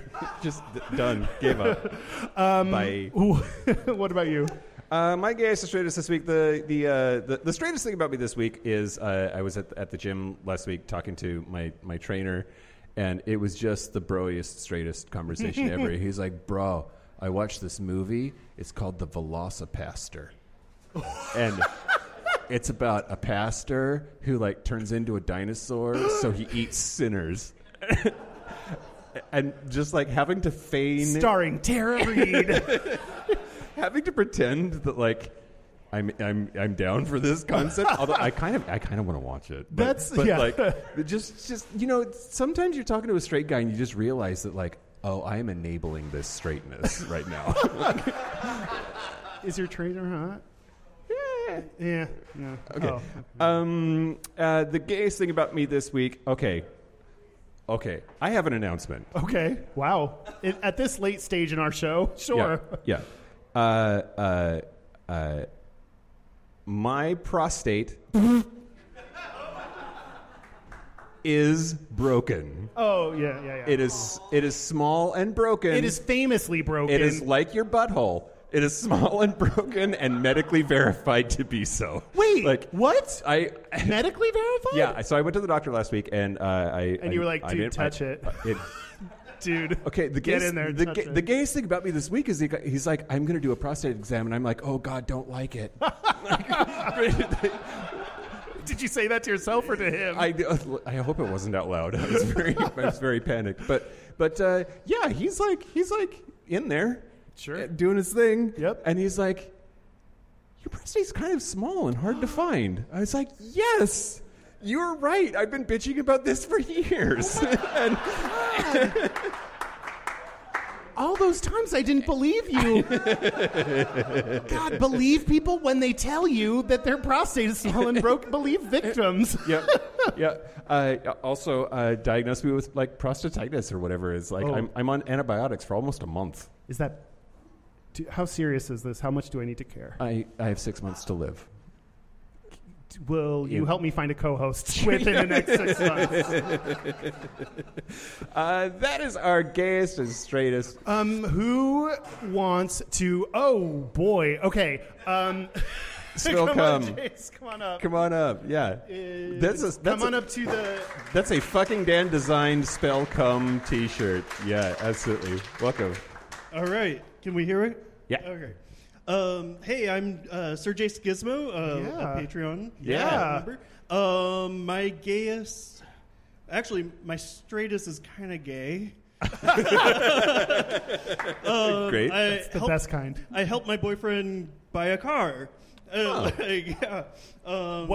Just done. Gave up. Bye. What about you? My gayest and straightest this week. The straightest thing about me this week is I was at the gym last week talking to my trainer, and it was just the broiest, straightest conversation ever. He's like, bro, I watched this movie. It's called The Velocipaster. And it's about a pastor who like turns into a dinosaur so he eats sinners. And just like having to feign, starring Tara Reid. Having to pretend that like I'm down for this concept. Although I kind of want to watch it. But like just sometimes you're talking to a straight guy and you just realize that like, oh, I am enabling this straightness right now. Is your trainer hot? Yeah. No. Okay. Oh. The gayest thing about me this week. Okay. I have an announcement. Okay. Wow. At this late stage in our show, sure. Yeah. My prostate is broken. Oh, yeah. It is small and broken. It is famously broken. It is like your butthole. It is small and broken and medically verified to be so. Wait, like what? Medically verified? Yeah. So I went to the doctor last week, and you were like, dude, touch it. Dude, okay, get in there. The gayest thing about me this week is he's like, I'm going to do a prostate exam, and I'm like, oh God, don't like it. Did you say that to yourself or to him? I hope it wasn't out loud. I was very panicked. But yeah, he's like in there, sure, doing his thing. Yep. And he's like, your prostate's kind of small and hard to find. I was like, yes. You're right. I've been bitching about this for years. All those times I didn't believe you. God, believe people when they tell you that their prostate is small and broke. Believe victims. Yeah. Also, diagnosed me with like prostatitis or whatever. It's like I'm on antibiotics for almost a month. Is that? How serious is this? How much do I need to care? I have 6 months to live. Will you help me find a co-host within the next 6 months? That is our gayest and straightest. Who wants to? Oh boy. Okay. Spill come cum. on, Jace, come on up. Come on up. Yeah. Come on up to the. That's a fucking Dan designed spell cum T-shirt. Yeah, absolutely. Welcome. All right. Can we hear it? Yeah. Okay. Hey, I'm Sergey Skizmo, a Patreon member. My gayest, actually, my straightest is kind of gay. Great. That's the best kind. I helped my boyfriend buy a car. What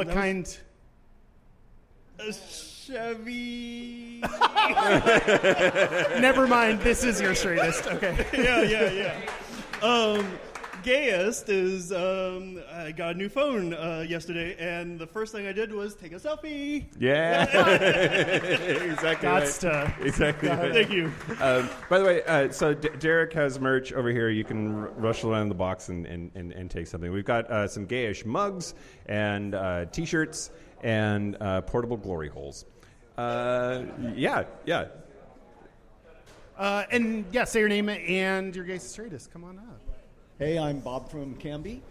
kind? A Chevy. Never mind. This is your straightest. Okay. Yeah. Gayest is I got a new phone yesterday, and the first thing I did was take a selfie. Yeah. Exactly. Exactly. Right. Thank you. By the way, so Derek has merch over here. You can rush around the box and take something. We've got some gayish mugs and T-shirts and portable glory holes. Yeah. And say your name and your gayest straightest. Come on up. Hey, I'm Bob from Canby.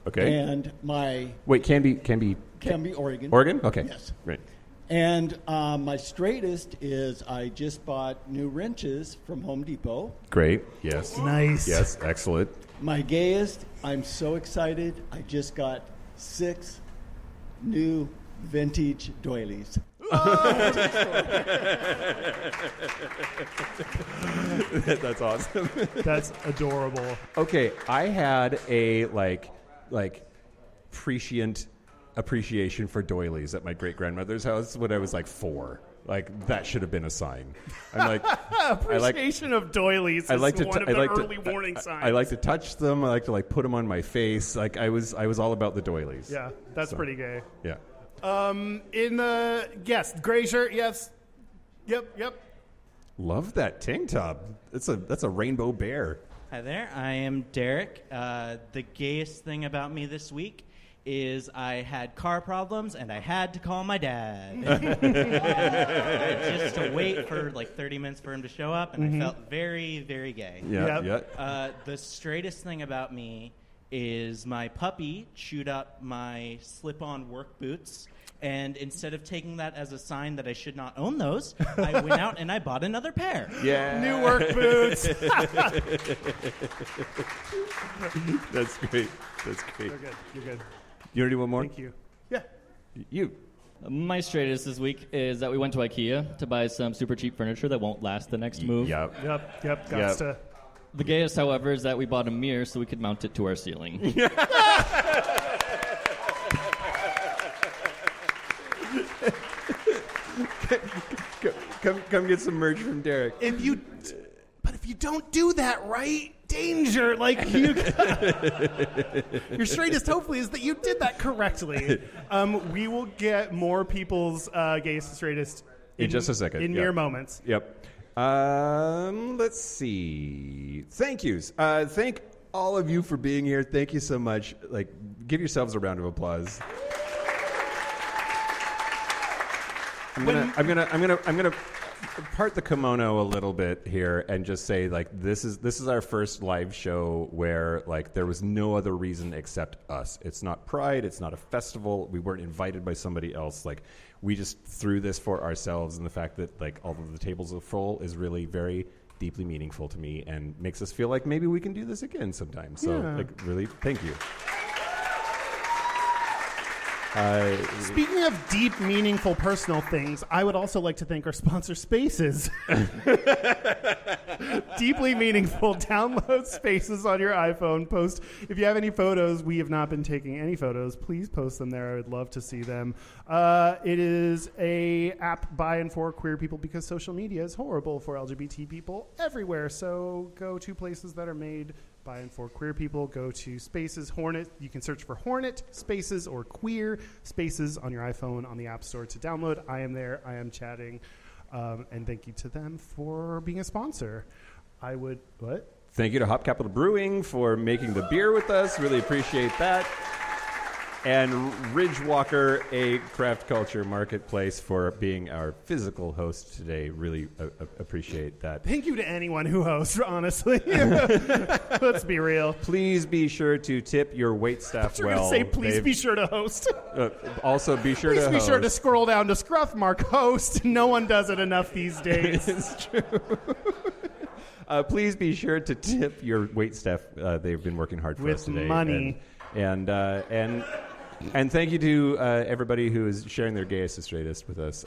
Okay. And my Wait, can be Oregon. Oregon? Okay. Yes. Right. And my straightest is I just bought new wrenches from Home Depot. Great. Yes. Nice. Yes. Excellent. My gayest, I'm so excited. I just got 6 new vintage doilies. That's awesome. That's adorable. Okay, I had a like prescient appreciation for doilies at my great grandmother's house when I was like 4. Like that should have been a sign. I'm like appreciation of doilies. Is one of the early warning signs. I like to touch them. I like to put them on my face. Like I was all about the doilies. Yeah, that's pretty gay. Yeah. In the gray shirt. Yes. Yep. Love that tank top. That's a rainbow bear. Hi there. I am Derek. The gayest thing about me this week is I had car problems and I had to call my dad. Just to wait for like 30 minutes for him to show up, and I felt very, very gay. Yeah. The straightest thing about me is my puppy chewed up my slip-on work boots, and instead of taking that as a sign that I should not own those, I went out and I bought another pair. Yeah. New work boots. That's great. You're good. You want to do one more? Thank you. Yeah. You. My straightest this week is that we went to IKEA to buy some super cheap furniture that won't last the next move. Yep. To. The gayest, however, is that we bought a mirror so we could mount it to our ceiling. Come get some merch from Derek. If you don't do that right, danger. Like your straightest, hopefully, is that you did that correctly. We will get more people's gayest and straightest in just a second. In mere moments. Yep. Let's see. Thank yous. Thank all of you for being here. Thank you so much. Like, give yourselves a round of applause. I'm gonna part the kimono a little bit here and just say, like, this is our first live show where, like, there was no other reason except us. It's not Pride. It's not a festival. We weren't invited by somebody else. Like, we just threw this for ourselves, and the fact that, like, all of the tables are full is really very deeply meaningful to me and makes us feel like maybe we can do this again sometime. So, like, really, thank you. Speaking of deep, meaningful, personal things, I would also like to thank our sponsor, Spaces. Deeply meaningful. Download Spaces on your iPhone. Post. If you have any photos, we have not been taking any photos. Please post them there. I would love to see them. It is a app by and for queer people because social media is horrible for LGBT people everywhere. So go to places that are made by and for queer people. Go to Spaces, Hornet. You can search for Hornet, Spaces, or Queer Spaces on your iPhone on the App Store to download. I am there. I am chatting. And thank you to them for being a sponsor. Thank you to Hop Capital Brewing for making the beer with us. Really appreciate that. And Ridgewalker, a craft culture marketplace, for being our physical host today. Really appreciate that. Thank you to anyone who hosts, honestly. Let's be real. Please be sure to tip your waitstaff well. Say, please be sure to host. Also, be sure to host. Please be sure to scroll down to Scruff Mark host. No one does it enough these days. It's true. Please be sure to tip your waitstaff. They've been working hard for us today. With money. And thank you to everybody who is sharing their gayest and straightest with us.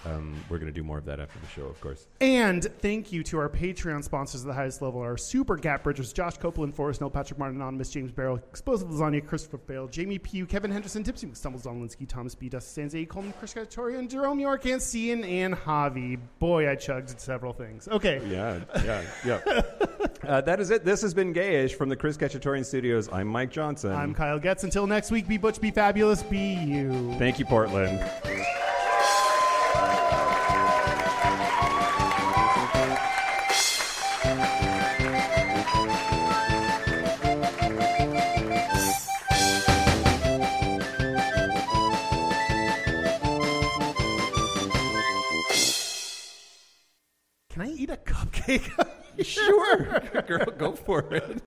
We're going to do more of that after the show, of course. And thank you to our Patreon sponsors at the highest level, our Super Gap Bridgers, Josh Copeland, Forrest Snow, Patrick Martin, Anonymous, James Barrow, Explosive Lasagna, Christopher Bale, Jamie Pugh, Kevin Henderson, Tipsy McStumbles, Don Linsky, Thomas B. Dusty Sanzay, Coleman, Chris Catorian, Jerome York, and Cian and Javi. Boy, I chugged several things. Okay. Yeah. That is it. This has been Gayish from the Chris Catorian Studios. I'm Mike Johnson. I'm Kyle Getz. Until next week, be butch, be fabulous, be you. Thank you, Portland. Can I eat a cupcake? Sure. Girl, go for it.